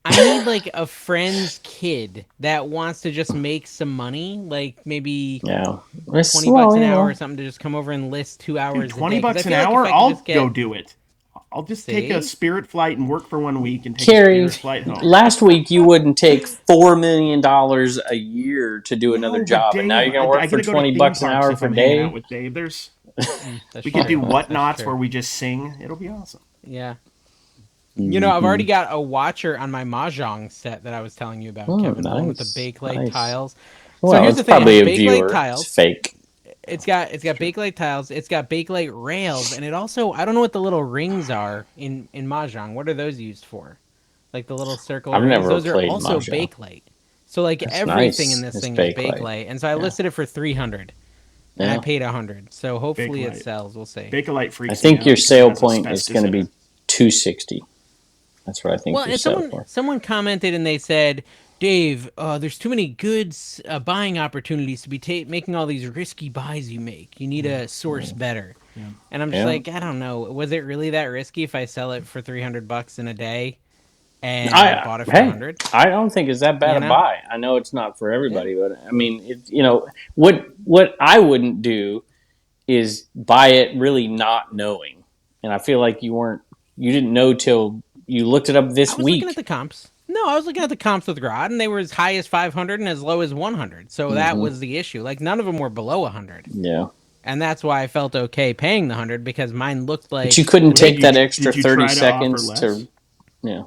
I need like a friend's kid that wants to just make some money, like maybe Yeah. $20 an hour or something to just come over and list 2 hours. Dude, 20 a day. 'Cause I bucks an feel like if hour, I could I'll just go do it. I'll just take a See? Spirit flight and work for 1 week and take Carrie, a Spirit flight home. last week you wouldn't take $4 million a year to do another No, but job, and now Dave, you're going to work I for gotta go to 20 theme bucks an parks hour if for I'm hanging out Dave. with Dave. That's We could do true. whatnots That's true. where we just sing. It'll be awesome. Yeah. You know, I've already got a watcher on my mahjong set that I was telling you about, Kevin. The one with the Nice, Bakelite nice. tiles. Well, here's it's the thing, it probably has a Bakelite viewer. tiles. It's fake. It's got Bakelite tiles. It's got Bakelite rails, and it also I don't know what the little rings are in mahjong. What are those used for? Like the little circle I've rings. never Those are played also mahjong. Bakelite. So like That's everything nice. in this It's thing Bakelite. is Bakelite, and so I listed it for 300, and I Yeah. paid 100. So hopefully it Bakelite. sells. We'll see. Bakelite freaks I think me out your because it sale has point is asbestos going to in be it. $260. That's what I think Well, your and sale point. someone commented and they said, Dave, there's too many good buying opportunities to be making all these risky buys you make. You need to source better. And I'm just Yeah. like, I don't know. Was it really that risky if I sell it for $300 in a day and I bought it for 100? I don't think it's that bad You a know? buy. I know it's not for everybody, but I mean, what I wouldn't do is buy it really not knowing. And I feel like you didn't know till you looked it up this I was week. looking at the comps. No, I was looking at the comps with Grodd, and they were as high as 500 and as low as 100. So that was the issue. Like, none of them were below 100. Yeah. And that's why I felt okay paying the 100, because mine looked like... But you couldn't take that extra did you 30 try to seconds offer to... less? Yeah.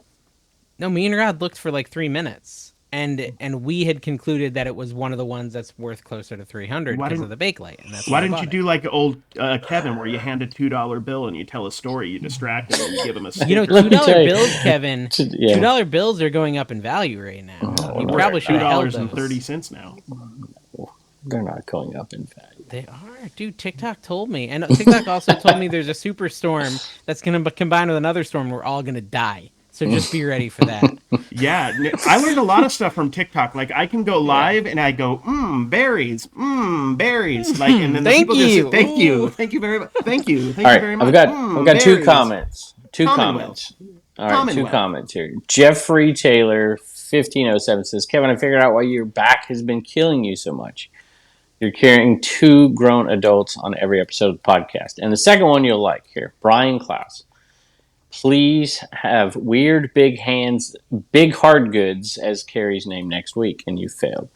No, me and Rod looked for like 3 minutes. And we had concluded that it was one of the ones that's worth closer to 300 because of the bakelite. And that's Why I didn't bought you it. do like old Kevin, where you hand a $2 bill and you tell a story, you distract him, and you give him a sticker? You know, Let me tell $2 you. bills, Kevin. Yeah. $2 bills are going up in value right now. Oh, You no, probably should have held $2 and those. 30 cents now. They're not going up in value. They are, dude. TikTok told me, and TikTok also told me there's a superstorm that's going to combine with another storm. We're all going to die. So just be ready for that. Yeah, I learned a lot of stuff from TikTok. Like, I can go live and I go, berries, berries. Like, and then the Thank people just you. say, thank you very much, thank you All right, very much. I've got two berries. comments. Two Commonwealth. comments. All right, two Commonwealth. comments here. Jeffrey Taylor, 1507 says, Kevin, I figured out why your back has been killing you so much. You're carrying 2 grown adults on every episode of the podcast. And the second one you'll like here. Brian Klaus. Please have weird big hands, big hard goods as Carrie's name next week, and you failed.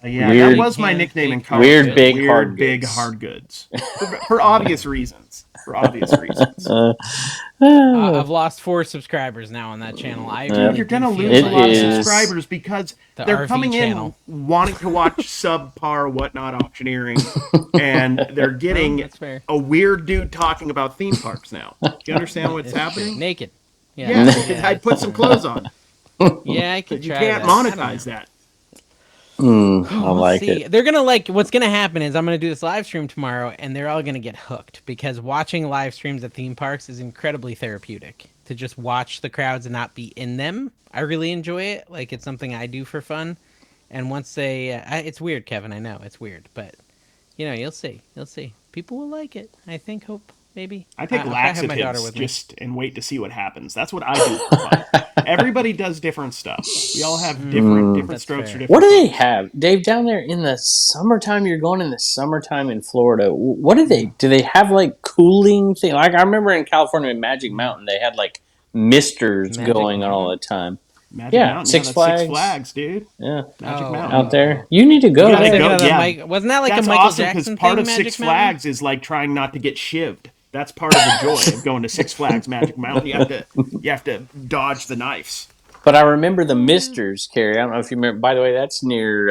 Yeah, Weird- that was my nickname in college. Weird big hard big goods. hard goods. For obvious reasons. For obvious reasons. I've lost 4 subscribers now on that channel. You're gonna lose It a lot is- of subscribers because The they're RV coming channel. in wanting to watch subpar whatnot auctioneering, and they're getting That's fair. a weird dude talking about theme parks now. Do you understand what's happening? Naked. Yeah, I'd put some clothes on. Yeah, I could You try can't that. I don't monetize know. that. I We'll like see. it. They're gonna what's gonna happen is I'm gonna do this live stream tomorrow, and they're all gonna get hooked because watching live streams at theme parks is incredibly therapeutic. To just watch the crowds and not be in them, I really enjoy it. Like, it's something I do for fun. And once it's weird, Kevin. I know it's weird, but you'll see. You'll see. People will like it. I think. Hope. Maybe. I take I'll have my daughter laxatives with me. and wait to see what happens. That's what I do for fun. Everybody does different stuff. We all have different That's strokes fair. for different. What do they folks. have, Dave? Down there in the summertime, you're going in the summertime in Florida. What do they? Do they have like cooling thing? Like I remember in California, in Magic Mountain, they had like misters Magic going on all Mountain? the time. Magic Yeah, Mountain, Six that's Flags. Six Flags, dude. Yeah, Magic Oh, Mountain. out there, you need to go You I was gotta there. thinking of go, the wasn't that like That's a Michael awesome Jackson part thing, of Magic Six Mountain? Flags is like trying not to get shivved. That's part of the joy of going to Six Flags Magic Mountain. You have to dodge the knives. But I remember the misters, Carrie. I don't know if you remember. By the way, that's near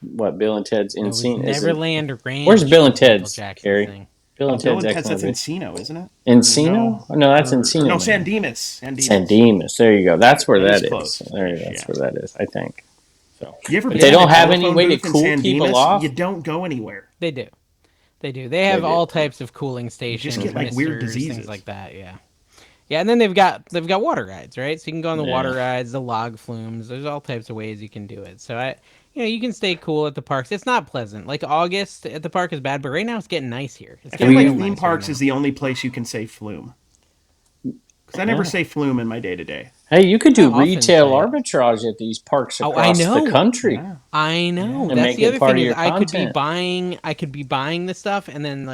Bill and Ted's It was Encino. Neverland Ranch. Where's Bill and was Michael Ted's, Jackson's Carrie? thing. Bill and Bill Ted's and Ted's, that's Excellent Encino, isn't it? Encino? No, that's Encino. No, man. San Dimas. San Dimas. There you go. That's where That that is is. close. There you go. That's Yeah. where that is, I think. So You ever But been they in don't a have any telephone way to booth in cool San people Dimas? off? You don't go anywhere. They do. They do. They have do. all types of cooling stations, get, like, weird misters, diseases. things like that. Yeah, yeah. And then they've got water rides, right? So you can go on the Yeah. water rides, the log flumes. There's all types of ways you can do it. So you can stay cool at the parks. It's not pleasant. Like August at the park is bad, but right now it's getting nice here. It's I feel getting like real theme nice parks right is the only place you can say flume. Because I never say flume in my day-to-day. Hey, you could do I often retail say it. arbitrage at these parks Oh, I across know. the country. Yeah. I know. And That's make the it other part thing of is your I could be content. buying the stuff and then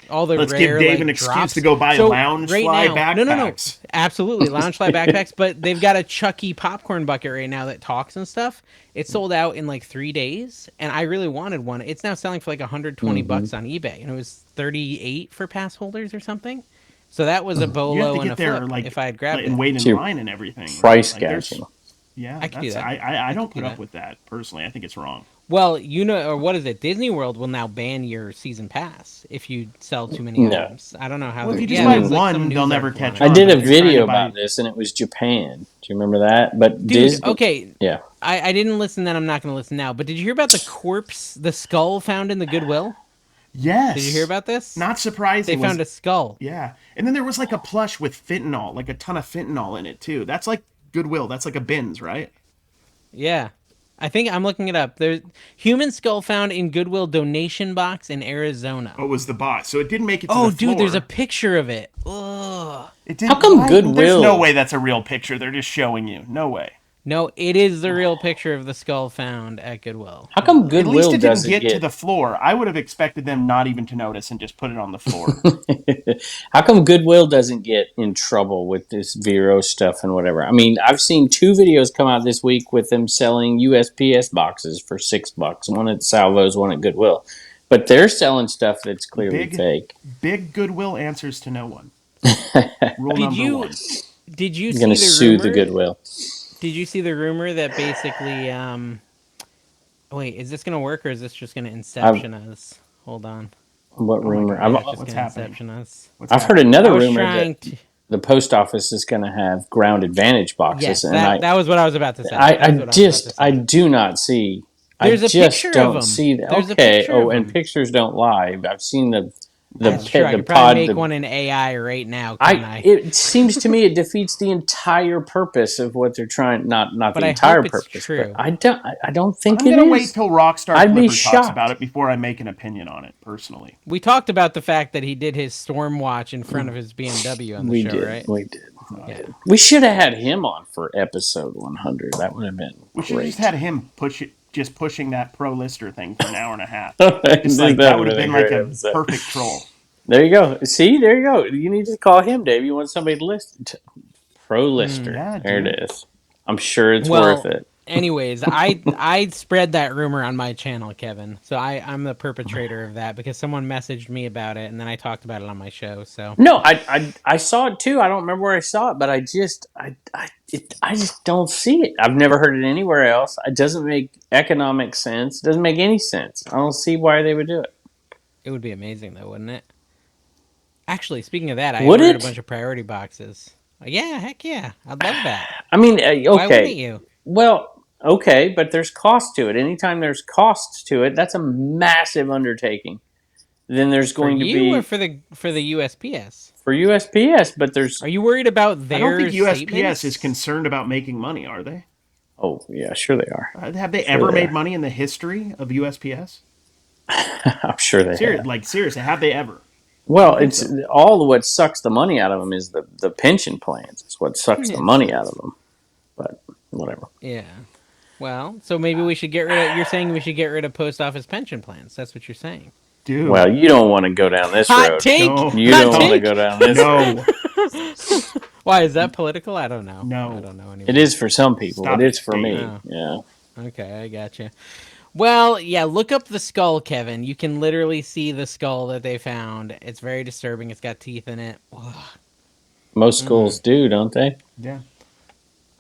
all the Let's rare, give Dave an excuse drops. to go buy So, lounge right fly now, No, backpacks. absolutely lounge fly backpacks. But they've got a Chucky popcorn bucket right now that talks and stuff. It sold out in like 3 days, and I really wanted one. It's now selling for like $120 bucks on eBay, and it was $38 for pass holders or something. So that was a You have bolo to and get a there flip if I had grabbed and it. wait in It's your line and everything. Price Like, there's- gouging. Yeah, I could do that. I don't could put do up that. with that personally. I think it's wrong. Well, or what is it? Disney World will now ban your season pass if you sell too many No. items. I don't know how. Well, if they're- you just yeah, buy there's, like, one, some they'll news never article on catch it. I on. did a If you're trying video to buy- about this, and it was Japan. Do you remember that? But Dude, Disney. okay. Yeah. I didn't listen then. I'm not going to listen now. But did you hear about the skull found in the Goodwill? Yes. Did you hear about this? Not surprising. They found a skull. Yeah, and then there was like a plush with fentanyl, like a ton of fentanyl in it too. That's like Goodwill. That's like a bins, right? Yeah. I think I'm looking it up. There's human skull found in Goodwill donation box in Arizona. Oh, it was the box, so it didn't make it to Oh, the floor. dude, there's a picture of it. Ugh. It didn't, How come why? Goodwill- There's no way that's a real picture. They're just showing you. No way. No, it is the real picture of the skull found at Goodwill. How come At least Goodwill it didn't doesn't get to get? the floor. I would have expected them not even to notice and just put it on the floor. How come Goodwill doesn't get in trouble with this Vero stuff and whatever? I mean, I've seen 2 videos come out this week with them selling USPS boxes for $6. One at Salvo's, one at Goodwill. But they're selling stuff that's clearly Big, fake. big Goodwill answers to no one. Rule Did number you one. did you I'm gonna see the sue the rumor? Goodwill. Did you see the rumor that basically wait, is this gonna work or is this just gonna I've inception us? Hold on. what Oh my rumor? God. I've Yeah, it's just What's gonna happening? inception us. What's I've heard happening? I another was rumor that trying to. the post office is going to have ground advantage boxes, Yes, and that was what I was about to say. I That was what I was about to I say. do not see. I There's a just picture of don't them. see that. There's a Okay. picture Oh, of and them. pictures don't lie. I've seen the That's true. I the could probably pod. make one in AI right now, couldn't I? It seems to me it defeats the entire purpose of what they're trying. Not But the I entire hope it's purpose, but true. I don't think I'm it gonna wait is. till Rockstar I'd be Flipper talks about shocked. it before I make an opinion on it. Personally, We talked about the fact that he did his storm watch in front of his BMW on the We show, did. right? We did. Yeah. We should have had him on for episode 100. That would have been we should have great. just had him just pushing that pro lister thing for an hour and a half. That Just would like that have would have been been a like great a episode. perfect troll. There you go. See, there you go. You need to call him, Dave. You want somebody to list pro lister. Yeah, There dude. it is. I'm sure it's worth Well, it. anyways, I spread that rumor on my channel, Kevin. So I'm the perpetrator of that because someone messaged me about it and then I talked about it on my show. So No, I saw it too. I don't remember where I saw it, but I just don't see it. I've never heard it anywhere else. It doesn't make economic sense. It doesn't make any sense. I don't see why they would do it. it would be amazing, though, wouldn't it? Actually, speaking of that, I Would ordered a it? bunch of priority boxes. Yeah, heck yeah, I'd love that. I mean, Why wouldn't okay. you? Well, okay, but there's cost to it. Anytime there's cost to it, that's a massive undertaking. Then there's For going to you or be for the USPS? for USPS, but there's Are you worried about I don't think their USPS statements? is concerned about making money, are they? oh yeah, sure they are. Have they Sure ever they made are. money in the history of USPS? I'm sure they have. Seriously, have they ever? Well, think it's so. all of what sucks the money out of them is the pension plans. It's what sucks the money out of them. But whatever. Yeah. Well, so maybe we should get rid of. You're saying we should get rid of post office pension plans. That's what you're saying. Dude, Well, you don't want to go down this Hot road. take. no, You Hot don't want to take. go down this road. no, Why is that political? I don't know. No. I don't know anymore. It is for some people, Stop but it's for it, me. Dave. Yeah. Okay, I gotcha. Well, yeah, look up the skull, Kevin. You can literally see the skull that they found. It's very disturbing. It's got teeth in it. Ugh. Most schools do, don't they? yeah.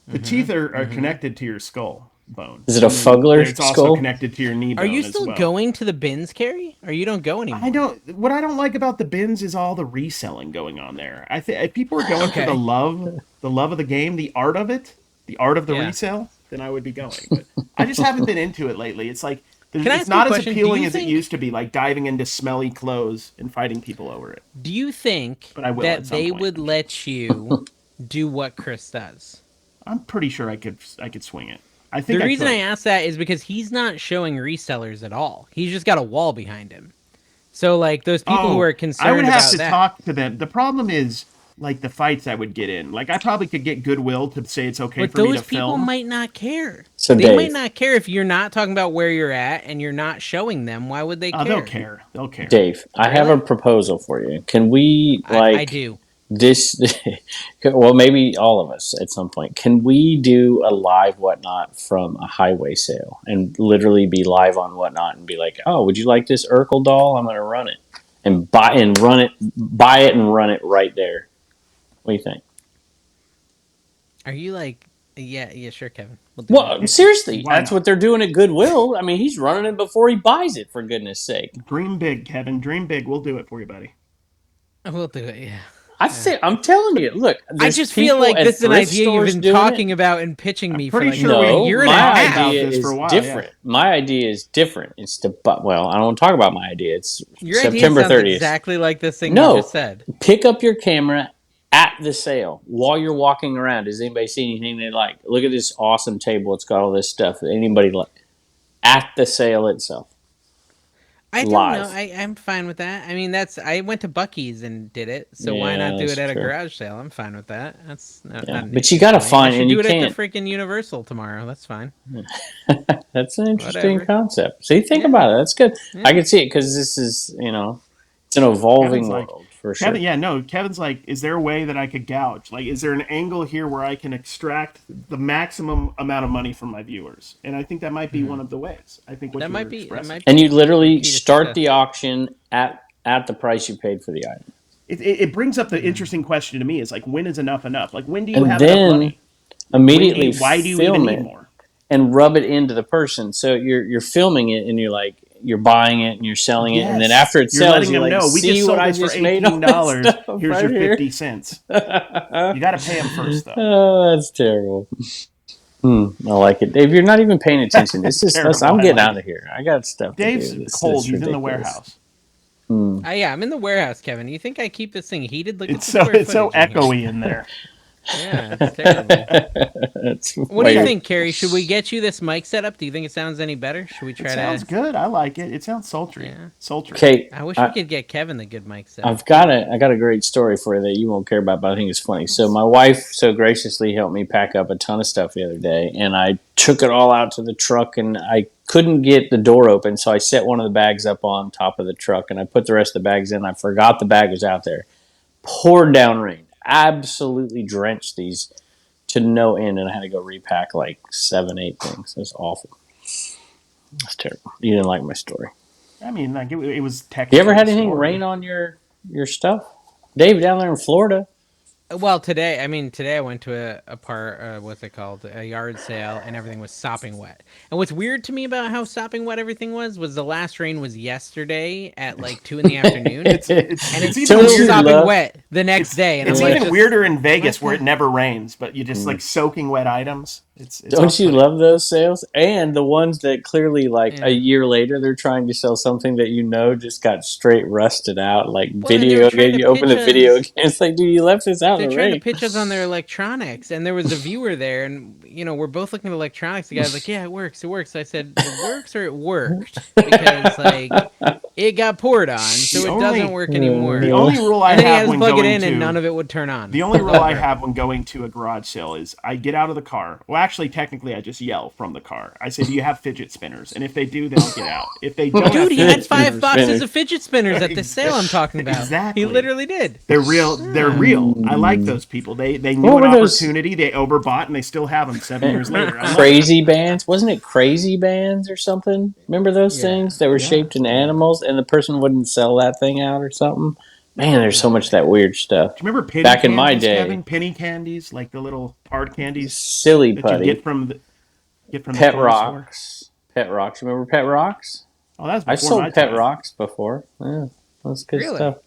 The teeth are connected to your skull bone. Is it a Fugler It's also skull? connected to your knee bone. Are you as still well. going to the bins, Carrie? Or you don't go anymore? I don't. What I don't like about the bins is all the reselling going on there. I think if people are going Okay. for the love of the game, the art of it, the art of the Yeah. resale, then I would be going. But I just haven't been into it lately. It's like Can I ask it's you a not as question? Do appealing you as think- it used to be. Like diving into smelly clothes and fighting people over it. Do you think But I will that at some they point. would let you do what Chris does? I'm pretty sure I could swing it. I think The I reason could. I ask that is because he's not showing resellers at all. He's just got a wall behind him. So, like, those people who are concerned I would have about to that. talk to them. The problem is like the fights I would get in. Like I probably could get Goodwill to say it's okay But for me those to people film. might not care. So, They Dave, might not care if you're not talking about where you're at and you're not showing them. Why would they care? They'll care. They'll care. Dave, I have a Really? proposal for you. Can we I do. this? Well, maybe all of us at some point. Can we do a live whatnot from a highway sale and literally be live on whatnot and be like, "Oh, would you like this Urkel doll? I'm going to run it and buy and run it, buy it and run it right there." What do you think? Are you like, yeah, sure, Kevin. We'll do Well, seriously, Why that's not? what they're doing at Goodwill. I mean, he's running it before he buys it, for goodness sake. Dream big, Kevin. Dream big. We'll do it for you, buddy. it. We'll do it, yeah. I'm telling you, look. I there's just feel people like at this is an thrift idea you've stores been doing talking it. about and pitching me for pretty like sure a No, year and a my half. idea About this is for a while, different. yeah. My idea is different. It's to, well, I don't want to talk about my idea. It's Your September idea sounds 30th. exactly like this thing No. you just said. Pick up your camera at the sale while you're walking around. Does anybody see anything they like? Look at this awesome table. It's got all this stuff. Anybody like at the sale itself? I don't know. live. I'm fine with that. I mean, I went to Buc-ee's and did it, so why Yeah, not do that's it at a true. garage sale? I'm fine with that. That's not Yeah, an but you issue got for to me. I find, should and you do it at the can't. freaking Universal tomorrow. That's fine. That's an interesting Whatever. concept. See, think Yeah. about it. That's good. I Yeah. can see it because this is, it's an evolving Kevin's like, world for Kevin, sure. yeah, no, Kevin's like, is there a way that I could gouge? Like, is there an angle here where I can extract the maximum amount of money from my viewers? And I think that might be one of the ways. I think what That you were might be. That expressing. might And be you literally key to start success. the auction at the price you paid for the item. It brings up the interesting question to me: is like, when is enough enough? Like, when do you And have enough then money? immediately Why do you even film need it more? and rub it into the person. So you're filming it and you're buying it and you're selling it, and then Yes, after it you're sells, letting you're them like, know we just see what sold I this for just made on this $18. stuff Here's right your here. 50 cents. You got to pay them first, though. Oh, that's terrible. I like it, Dave. You're not even paying attention. It's just us. Terrible. I'm I getting like out it. of here. I got stuff to Dave's do. This cold. is He's in the ridiculous. warehouse. Yeah, I'm in the warehouse, Kevin. You think I keep this thing heated? Look at It's the so square it's so footage in here. echoey in there. Yeah, it's terrible. That's What do you way. think, Carrie? Should we get you this mic set up? Do you think it sounds any better? Should we It try sounds to? good. I like it. It sounds sultry. Yeah. Sultry. Okay, I wish we could get Kevin the good mic set up. I got a great story for you that you won't care about, but I think it's funny. So my wife so graciously helped me pack up a ton of stuff the other day, and I took it all out to the truck, and I couldn't get the door open, so I set one of the bags up on top of the truck, and I put the rest of the bags in. I forgot the bag was out there. Poured down rain, absolutely drenched these to no end, and I had to go repack like 7, 8 things. It was awful. That's terrible. You didn't like my story. I mean, like it was You technically. ever had a anything story. rain on your stuff? Dave down there in Florida. Well, today I went to what's it called, a yard sale, and everything was sopping wet. And what's weird to me about how sopping wet everything was the last rain was yesterday at like 2 in the afternoon, and It's it's even Don't still you weirder. sopping love- wet the next day. And It's I'm like, even weirder in Vegas where what it never rains, but you just like soaking wet items. It's Don't you off-putting. love those sales? And the ones that clearly, like Yeah. a year later, they're trying to sell something that just got straight rusted out, like Well, and they video were trying game. to You open the pitch video us. game, it's like, dude, you left this out They're in the trying to rain. pitch us on their electronics, and there was a viewer there, and we're both looking at electronics. The guy's like, "Yeah, it works. It works." I said, "It works or it worked?" Because it got poured on, so it doesn't work anymore. The only rule I And then he have had us when plug it going in, and to none of it would turn on. the only rule I have when going to a garage sale is I get out of the car. Well, actually, technically, I just yell from the car. I say, "Do you have fidget spinners?" And if they do, then I'll get out. If they don't, have Dude, he fidget had 5 spinners, boxes of fidget spinners at the sale I'm talking about. Exactly. He literally did. they're real. They're real. I like those people. They knew What an were those- opportunity. They overbought, and they still have them 7 years later. I love it. Crazy bands, wasn't it? Crazy bands or something? Remember those Yeah. things that were shaped in animals, and the person wouldn't sell that thing out or something? Man, there's so much of that weird stuff. Do you remember penny Back candies, in my day, Kevin? Penny candies, like the little hard candies silly that putty. you get from the Pet toy store? Rocks. Pet Rocks. You remember Pet Rocks? Oh, that's I before sold my Pet time. Rocks before. Yeah, that's good Really? stuff.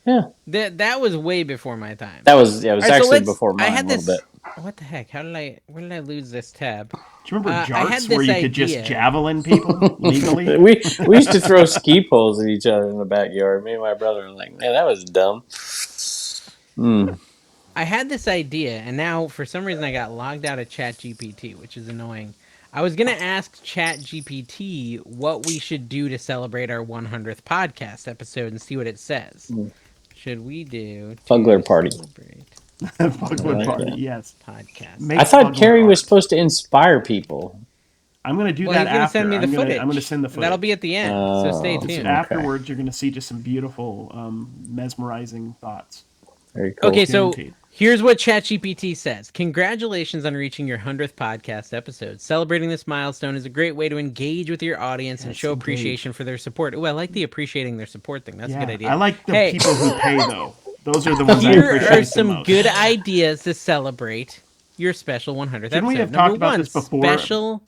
Yeah, That was way before my time. it was All right, so actually let's- before mine I had a little this. bit. What the heck? Where did I lose this tab? Do you remember I had jarts where this you could just idea. javelin people legally? We used to throw ski poles at each other in the backyard. Me and my brother were like, man, that was dumb. I had this idea, and now for some reason I got logged out of ChatGPT, which is annoying. I was gonna ask ChatGPT what we should do to celebrate our 100th podcast episode and see what it says. Should we do Fugler to party. celebrate Bugwood like party, that. yes. podcast? Make I thought Bugwood Carrie was art. supposed to inspire people. I'm going to do Well, that he's gonna after. send me the footage. I'm going to send the footage. That'll be at the end, so stay Oh, tuned. okay. Afterwards, you're going to see just some beautiful, mesmerizing thoughts. Very cool. Okay, so Guaranteed. here's what ChatGPT says. Congratulations on reaching your 100th podcast episode. Celebrating this milestone is a great way to engage with your audience and show appreciation for their support. Ooh, I like the appreciating their support thing. That's a good idea. I like the Hey, people who pay, though. Those are the ones I here appreciate are some the most. good ideas to celebrate your special 100th Shouldn't episode. we have Number talked about one, this before? special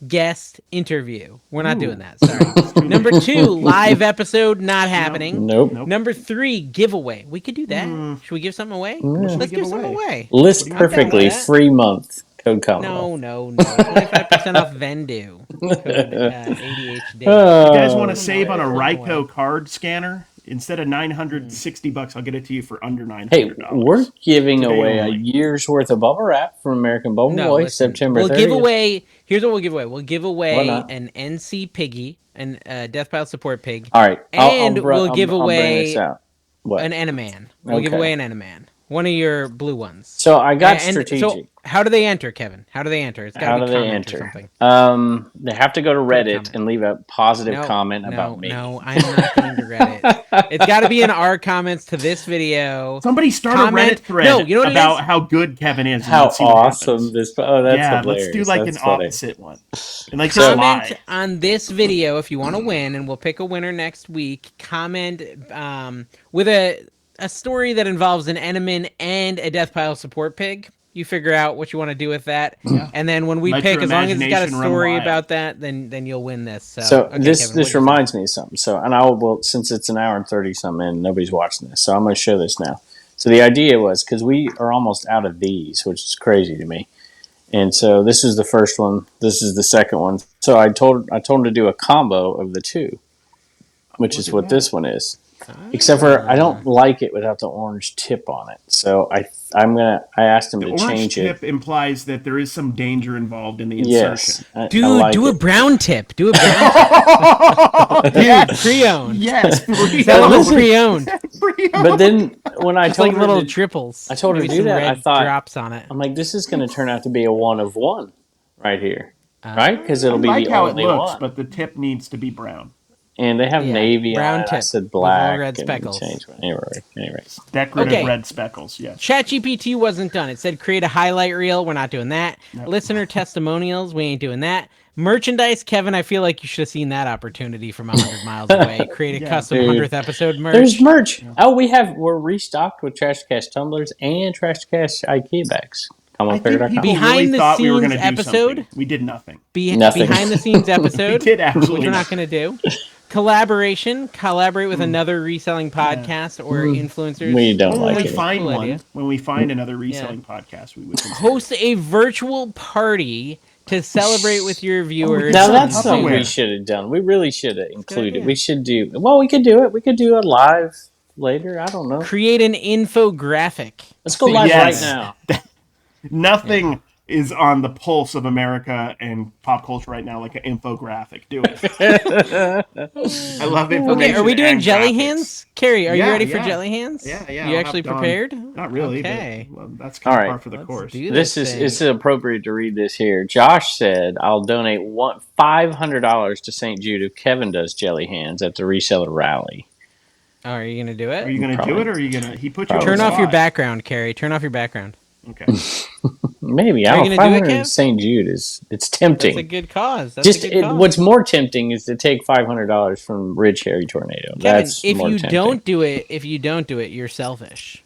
guest interview. We're not Ooh. doing that. Sorry. Number 2, live episode not happening. Nope. Number 3, giveaway. We could do that. Should we give something away? Let's we give give something away? away. List I'm down with perfectly. that. Free month. Code Commonwealth. No. 25% off Vendu. Code ADHD. You guys want to Oh, save on a no. Ryko card scanner? Instead of $960, I'll get it to you for under $900. Hey, we're giving Today away only. a year's worth of bubble wrap from American Bubble No, Boy, listen. September We'll 30th. give away. Here's what we'll give away. We'll give Why away not? an NC Piggy, an Death Pile Support Pig. All right. And we'll I'll give bring this away out. What? an Enaman. We'll give Okay. away an Enaman. One of your blue ones. So I got And strategic. so how do they enter, Kevin? How do they enter? It's How got to do be they comment or enter? something. They have to go to Reddit comment. and leave a positive comment about me. No, I'm not going to Reddit. It's got to be in our comments to this video. Somebody start Comment. a Reddit thread No, you know what it about is? how good Kevin is. and How let's see what awesome happens. this! Oh, that's yeah, hilarious. let's do like That's an funny. opposite one. And like Comment lie. on this video if you want to win, and we'll pick a winner next week. Comment with a story that involves an Enaman and a Death Pile Support Pig. You figure out what you want to do with that, and then when we Let pick, your as long as it's got a imagination run story wild. about that, then you'll win this. So okay, this Kevin, what'd you reminds me of something. So and I will since it's an hour and 30 something in, nobody's watching this. So I'm going to show this now. So the idea was because we are almost out of these, which is crazy to me. And so this is the first one. This is the second one. So I told him to do a combo of the two, which is what this one is. Except for I don't like it without the orange tip on it. So I asked him The to orange change tip it. implies that there is some danger involved in the Yes, insertion. I Dude, like do a it. brown tip. Do a brown tip. Dude, pre-owned. Yes, That was pre-owned. But then when I It's told like her little to, triples. I told her to Maybe do some that, I red thought- drops on it. I'm like, this is going to turn out to be a one of one right here, right? Because it'll I be like the how it only looks, one. but the tip needs to be brown. And they have Yeah, navy brown on it. I tip said with all black. red and speckles. change it. Anyway. Decorative Okay. red speckles, yes. ChatGPT wasn't done. It said create a highlight reel. We're not doing that. Listener testimonials. We ain't doing that. Merchandise, Kevin, I feel like you should have seen that opportunity from 100 miles away. Create a Yeah. custom Dude. 100th episode merch. There's merch. Oh, we're restocked with Trash to Cash tumblers and Trash to Cash IKEA bags. I think people Behind really the thought we were going to scenes do episode? something. We did nothing. Nothing. Behind the scenes episode, We did absolutely which we're not nothing. going to do. Collaborate with another reselling podcast or influencers. We don't When like we it. find Cool one, idea. when we find another reselling podcast, we would consider Host a virtual party to celebrate with your viewers. Now Some that's something Tupperware. we should have done. We really should have included. idea. We should do. Well, we could do it. We could do a live later. I don't know. Create an infographic. Let's go live Yes. right now. Nothing is on the pulse of America and pop culture right now like an infographic. Do it. I love information. Okay, are we doing and jelly graphics. hands? Carrie, are you Yeah, ready for yeah. jelly hands? Yeah. You I'll actually have Dawn- prepared? Not really, Okay. but well, that's All kind of right. par for the course. do This this is thing. it's appropriate to read this here. Josh said, "I'll donate $500 to St. Jude if Kevin does jelly hands at the reseller rally." Oh, are you gonna do it? Are you going to do Probably. it, or are you going to? He put you on Turn the off your spot. background, Carrie. Turn off your background. Okay. Maybe. Are I you don't. gonna do it, 500 Kev? St. Jude it's That's tempting. a good cause. That's Just a good cause. what's more tempting is to take $500 from Ridge Harry Tornado. Kevin, That's if more you tempting. don't do it, you're selfish.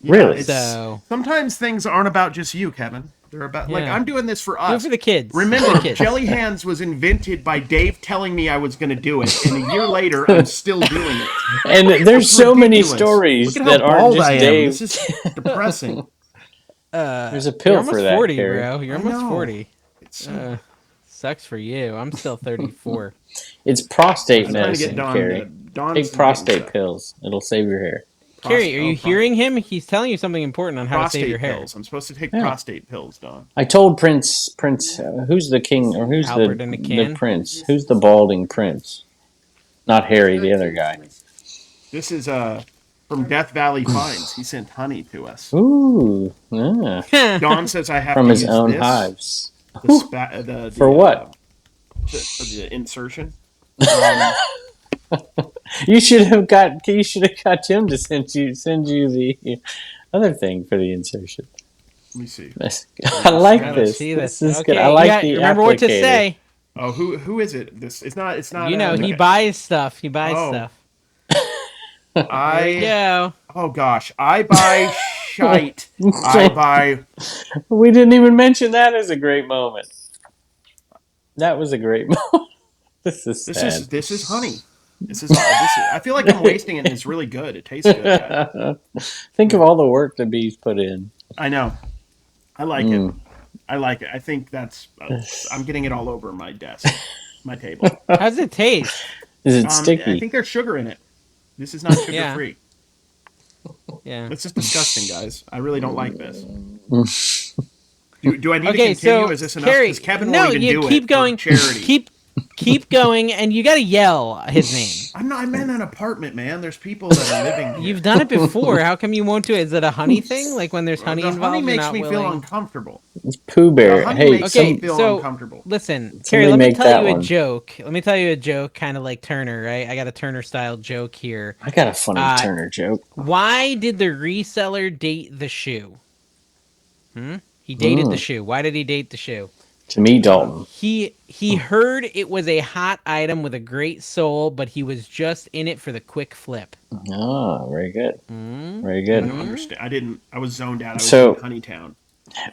Really? it's- So sometimes things aren't about just you, Kevin. They're about like Yeah. I'm doing this for do us. it for the kids. For Remember, the kids. Jelly Hands was invented by Dave telling me I was going to do it, and a year later, I'm still doing it. And there's so many Ridiculous. stories Look at that how aren't bald just I am. Dave. This is depressing. There's a pill You're almost for that, 40, Carrie. bro. You're I almost know. 40. It's Sucks for you. I'm still 34. It's prostate I'm trying to medicine, get Dawn. Carrie. Dawn's Take prostate getting pills. It'll save your hair. Carrie, are you pro- hearing him? He's telling you something important on how to save prostate your hair. pills? I'm supposed to take Yeah. prostate pills, Dawn. I told Prince, who's the king, or who's Albert in a the can? prince? Who's the balding prince? Not Harry, the other guy. This is from Death Valley Finds. He sent honey to us. Ooh, yeah. Dawn says I have From to his use own this, hives. For what? The insertion. You should have got Tim to send you the other thing for the insertion. Let me see. I like Gotta this. see This this. is Okay, good. I like you got- the remember what to applicator. say. Oh, who is it? This it's not. You know, he okay. buys stuff. He buys Oh. stuff. I Go. oh gosh, I buy shite. I buy. We didn't even mention that as a great moment. That was a great moment. This is sad. This is honey. This is. I feel like I'm wasting it. And it's really good. It tastes good. Think of all the work the bees put in. I know. I like it. I like it. I think that's. I'm getting it all over my desk, my table. Oh. How's it taste? Is it sticky? I think there's sugar in it. This is not sugar-free. Yeah. It's just disgusting, guys. I really don't like this. Do I need to continue? So, Is this enough? Carrie, Because Kevin won't even do keep it going. for charity. Keep going, and you got to yell his name. I'm in an apartment, man. There's people that are living here. You've done it before. How come you won't do it? Is it a honey thing? Like when there's honey The involved, honey makes you're not me willing? feel uncomfortable. It's Pooh Bear. The honey Hey, makes okay, me feel so uncomfortable. listen, Carrie, let me make tell that you a one. joke. Let me tell you a joke, kind of like Turner, right? I got a Turner-style joke here. I got a funny Turner joke. Why did the reseller date the shoe? He dated the shoe. Why did he date the shoe? To me, Dalton. He heard it was a hot item with a great soul, but he was just in it for the quick flip. Oh, very good. Very good. I don't understand. I was zoned out. I was So, in Honeytown.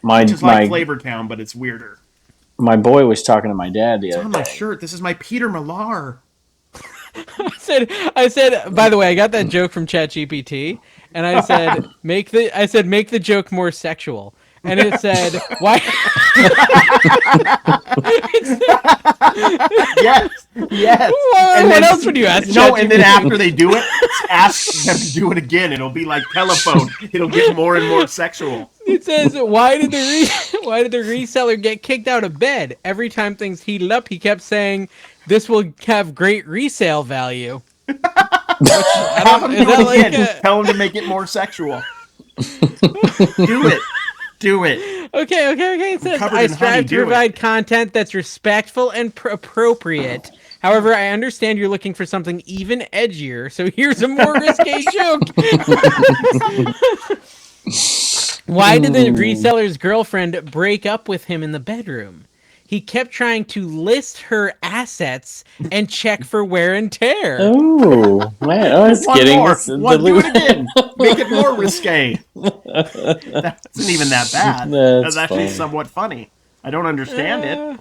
My Which is like Flavortown, but it's weirder. my boy was talking to my dad the It's other on day. my shirt. This is my Peter Millar. I said. By the way, I got that joke from ChatGPT, and I said make the joke more sexual, and it said why. Yes. And what else would you ask? No, and then after they do it, ask them to do it again. It'll be like telephone. It'll get more and more sexual. It says, why did the reseller get kicked out of bed? Every time things heated up, he kept saying, "This will have great resale value." Have him do it again. Tell him to make it more sexual. Do it. Okay. It says, I strive to provide content that's respectful and appropriate. However, I understand you're looking for something even edgier, so here's a more risque joke. Why did the reseller's girlfriend break up with him in the bedroom? He kept trying to list her assets and check for wear and tear. Oh, man. Oh, it's getting more. Do it again. Make it more risque. That isn't even that bad. That's actually somewhat funny. I don't understand it.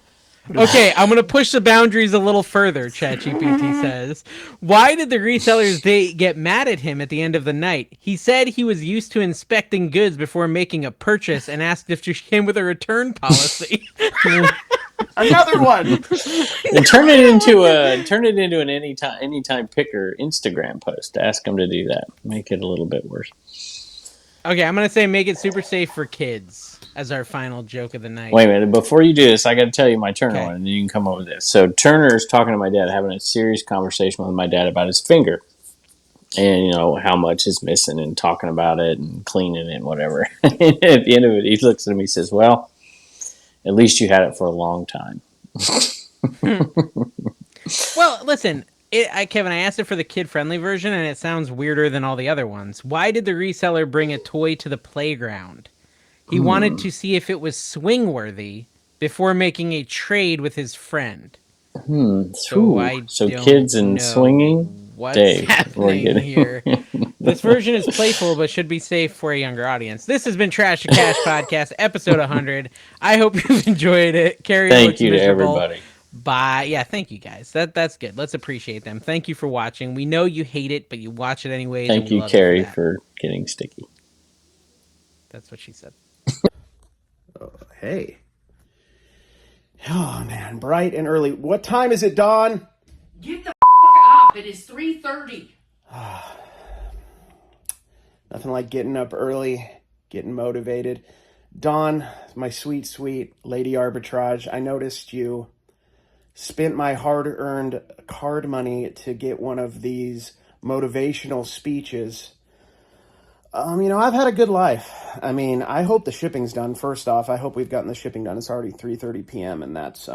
Okay, I'm going to push the boundaries a little further, ChatGPT says. Why did the reseller's date get mad at him at the end of the night? He said he was used to inspecting goods before making a purchase and asked if she came with a return policy. Another one. And turn it into an anytime picker Instagram post. Ask them to do that. Make it a little bit worse. Okay, I'm going to say make it super safe for kids as our final joke of the night. Wait a minute. Before you do this, I got to tell you my Turner Okay. one, and then you can come up with this. So Turner's talking to my dad, having a serious conversation with my dad about his finger. And, you know, how much is missing and talking about it and cleaning it and whatever. And at the end of it, he looks at me and says, well, at least you had it for a long time. Well, listen, Kevin, I asked it for the kid-friendly version, and it sounds weirder than all the other ones. Why did the reseller bring a toy to the playground? He wanted to see if it was swing-worthy before making a trade with his friend. So kids and swinging? What's Dave, happening here? This version is playful, but should be safe for a younger audience. This has been Trash to Cash Podcast, episode 100. I hope you've enjoyed it. Carrie, thank you to everybody. Bye. Yeah, thank you guys. That's good. Let's appreciate them. Thank you for watching. We know you hate it, but you watch it anyways. Thank you, Carrie, for getting sticky. That's what she said. Hey. Oh, man. Bright and early. What time is it, Dawn? Get the up. It is 3:30. Nothing like getting up early, getting motivated. Dawn, my sweet, sweet Lady Arbitrage, I noticed you spent my hard-earned card money to get one of these motivational speeches. I've had a good life. I mean, I hope the shipping's done. First off, I hope we've gotten the shipping done. It's already 3:30 p.m., and that's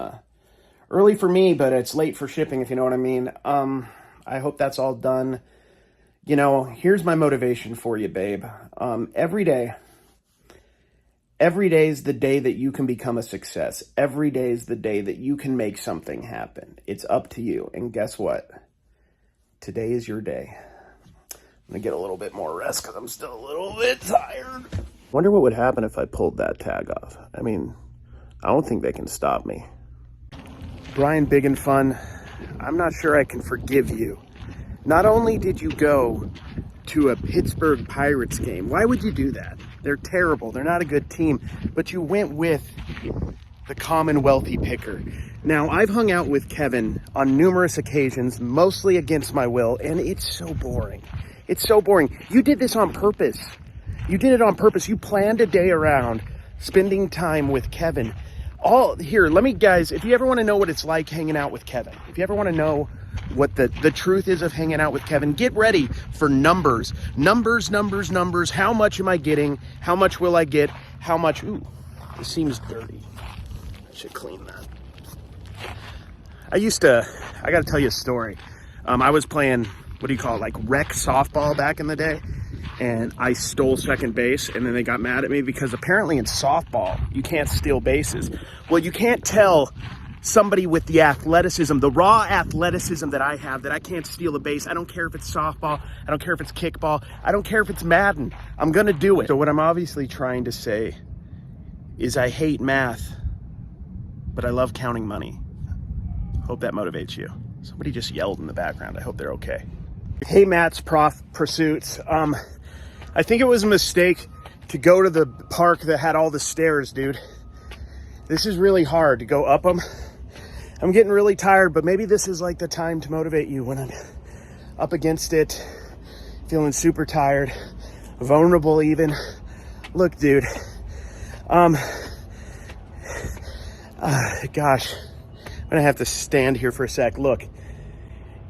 early for me, but it's late for shipping, if you know what I mean. I hope that's all done. Here's my motivation for you, babe. Every day is the day that you can become a success. Every day is the day that you can make something happen. It's up to you. And guess what? Today is your day. I'm going to get a little bit more rest because I'm still a little bit tired. Wonder what would happen if I pulled that tag off. I mean, I don't think they can stop me. Brian Big and Fun, I'm not sure I can forgive you. Not only did you go to a Pittsburgh Pirates game, why would you do that? They're terrible. They're not a good team. But you went with the common wealthy picker. Now, I've hung out with Kevin on numerous occasions, mostly against my will, and it's so boring. It's so boring. You did this on purpose. You did it on purpose. You planned a day around spending time with Kevin. Here, let me, guys, if you ever want to know what it's like hanging out with Kevin, if you ever want to know what the truth is of hanging out with Kevin, get ready for numbers. Numbers. How much am I getting? How much will I get? How much? Ooh, this seems dirty. I should clean that. I got to tell you a story. I was playing, what do you call it, like rec softball back in the day. And I stole second base, and then they got mad at me because apparently in softball, you can't steal bases. Well, you can't tell somebody with the athleticism, the raw athleticism that I have, that I can't steal a base. I don't care if it's softball. I don't care if it's kickball. I don't care if it's Madden. I'm going to do it. So what I'm obviously trying to say is I hate math, but I love counting money. Hope that motivates you. Somebody just yelled in the background. I hope they're okay. Hey, Matt's Prof Pursuits. I think it was a mistake to go to the park that had all the stairs, dude. This is really hard to go up them. I'm getting really tired, but maybe this is like the time to motivate you when I'm up against it, feeling super tired, vulnerable even. Look, dude. Gosh, I'm gonna have to stand here for a sec. Look,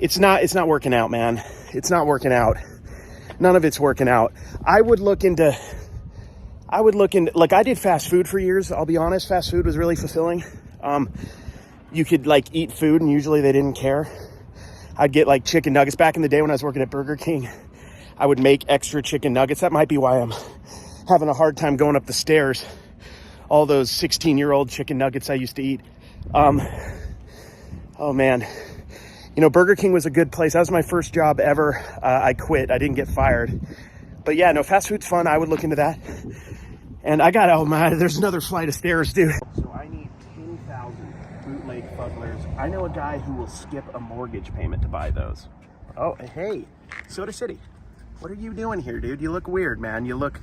it's not working out, man. It's not working out. None of it's working out. I would look into, like, I did fast food for years. I'll be honest, fast food was really fulfilling. You could like eat food and usually they didn't care. I'd get like chicken nuggets. Back in the day when I was working at Burger King, I would make extra chicken nuggets. That might be why I'm having a hard time going up the stairs. All those 16-year-old chicken nuggets I used to eat. Oh man. You know, Burger King was a good place. That was my first job ever. I quit. I didn't get fired. But yeah, no, fast food's fun. I would look into that. And I got, oh my, there's another flight of stairs, dude. So I need 10,000 bootleg fugglers. I know a guy who will skip a mortgage payment to buy those. Oh, hey, Soda City. What are you doing here, dude? You look weird, man. You look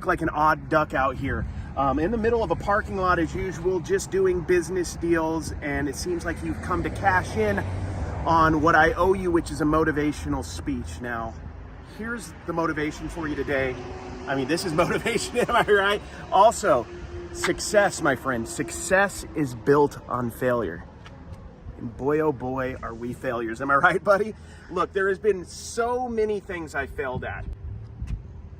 like an odd duck out here. In the middle of a parking lot as usual, just doing business deals. And it seems like you've come to cash in on what I owe you, which is a motivational speech. Now, here's the motivation for you today. I mean, this is motivation, am I right? Also, success, my friend. Success is built on failure. And boy, oh boy, are we failures. Am I right, buddy? Look, there has been so many things I failed at.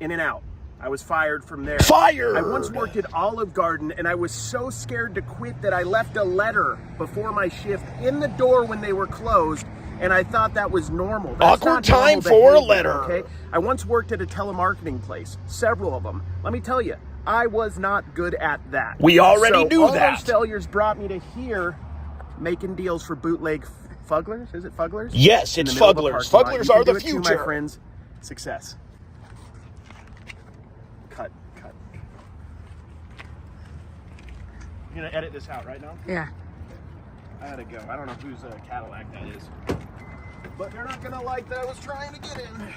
In and out. I was fired from there. Fired! I once worked at Olive Garden, and I was so scared to quit that I left a letter before my shift in the door when they were closed, and I thought that was normal. That's awkward time for a letter. Okay? I once worked at a telemarketing place, several of them. Let me tell you, I was not good at that. We already knew all that. Those failures brought me to here, making deals for bootleg fugglers. Is it fugglers? Yes, it's fugglers. Fugglers are the future. Too, my friends. Success. Cut. You're gonna edit this out, right now? Yeah. I had to go. I don't know whose Cadillac that is. But they're not gonna like that I was trying to get in.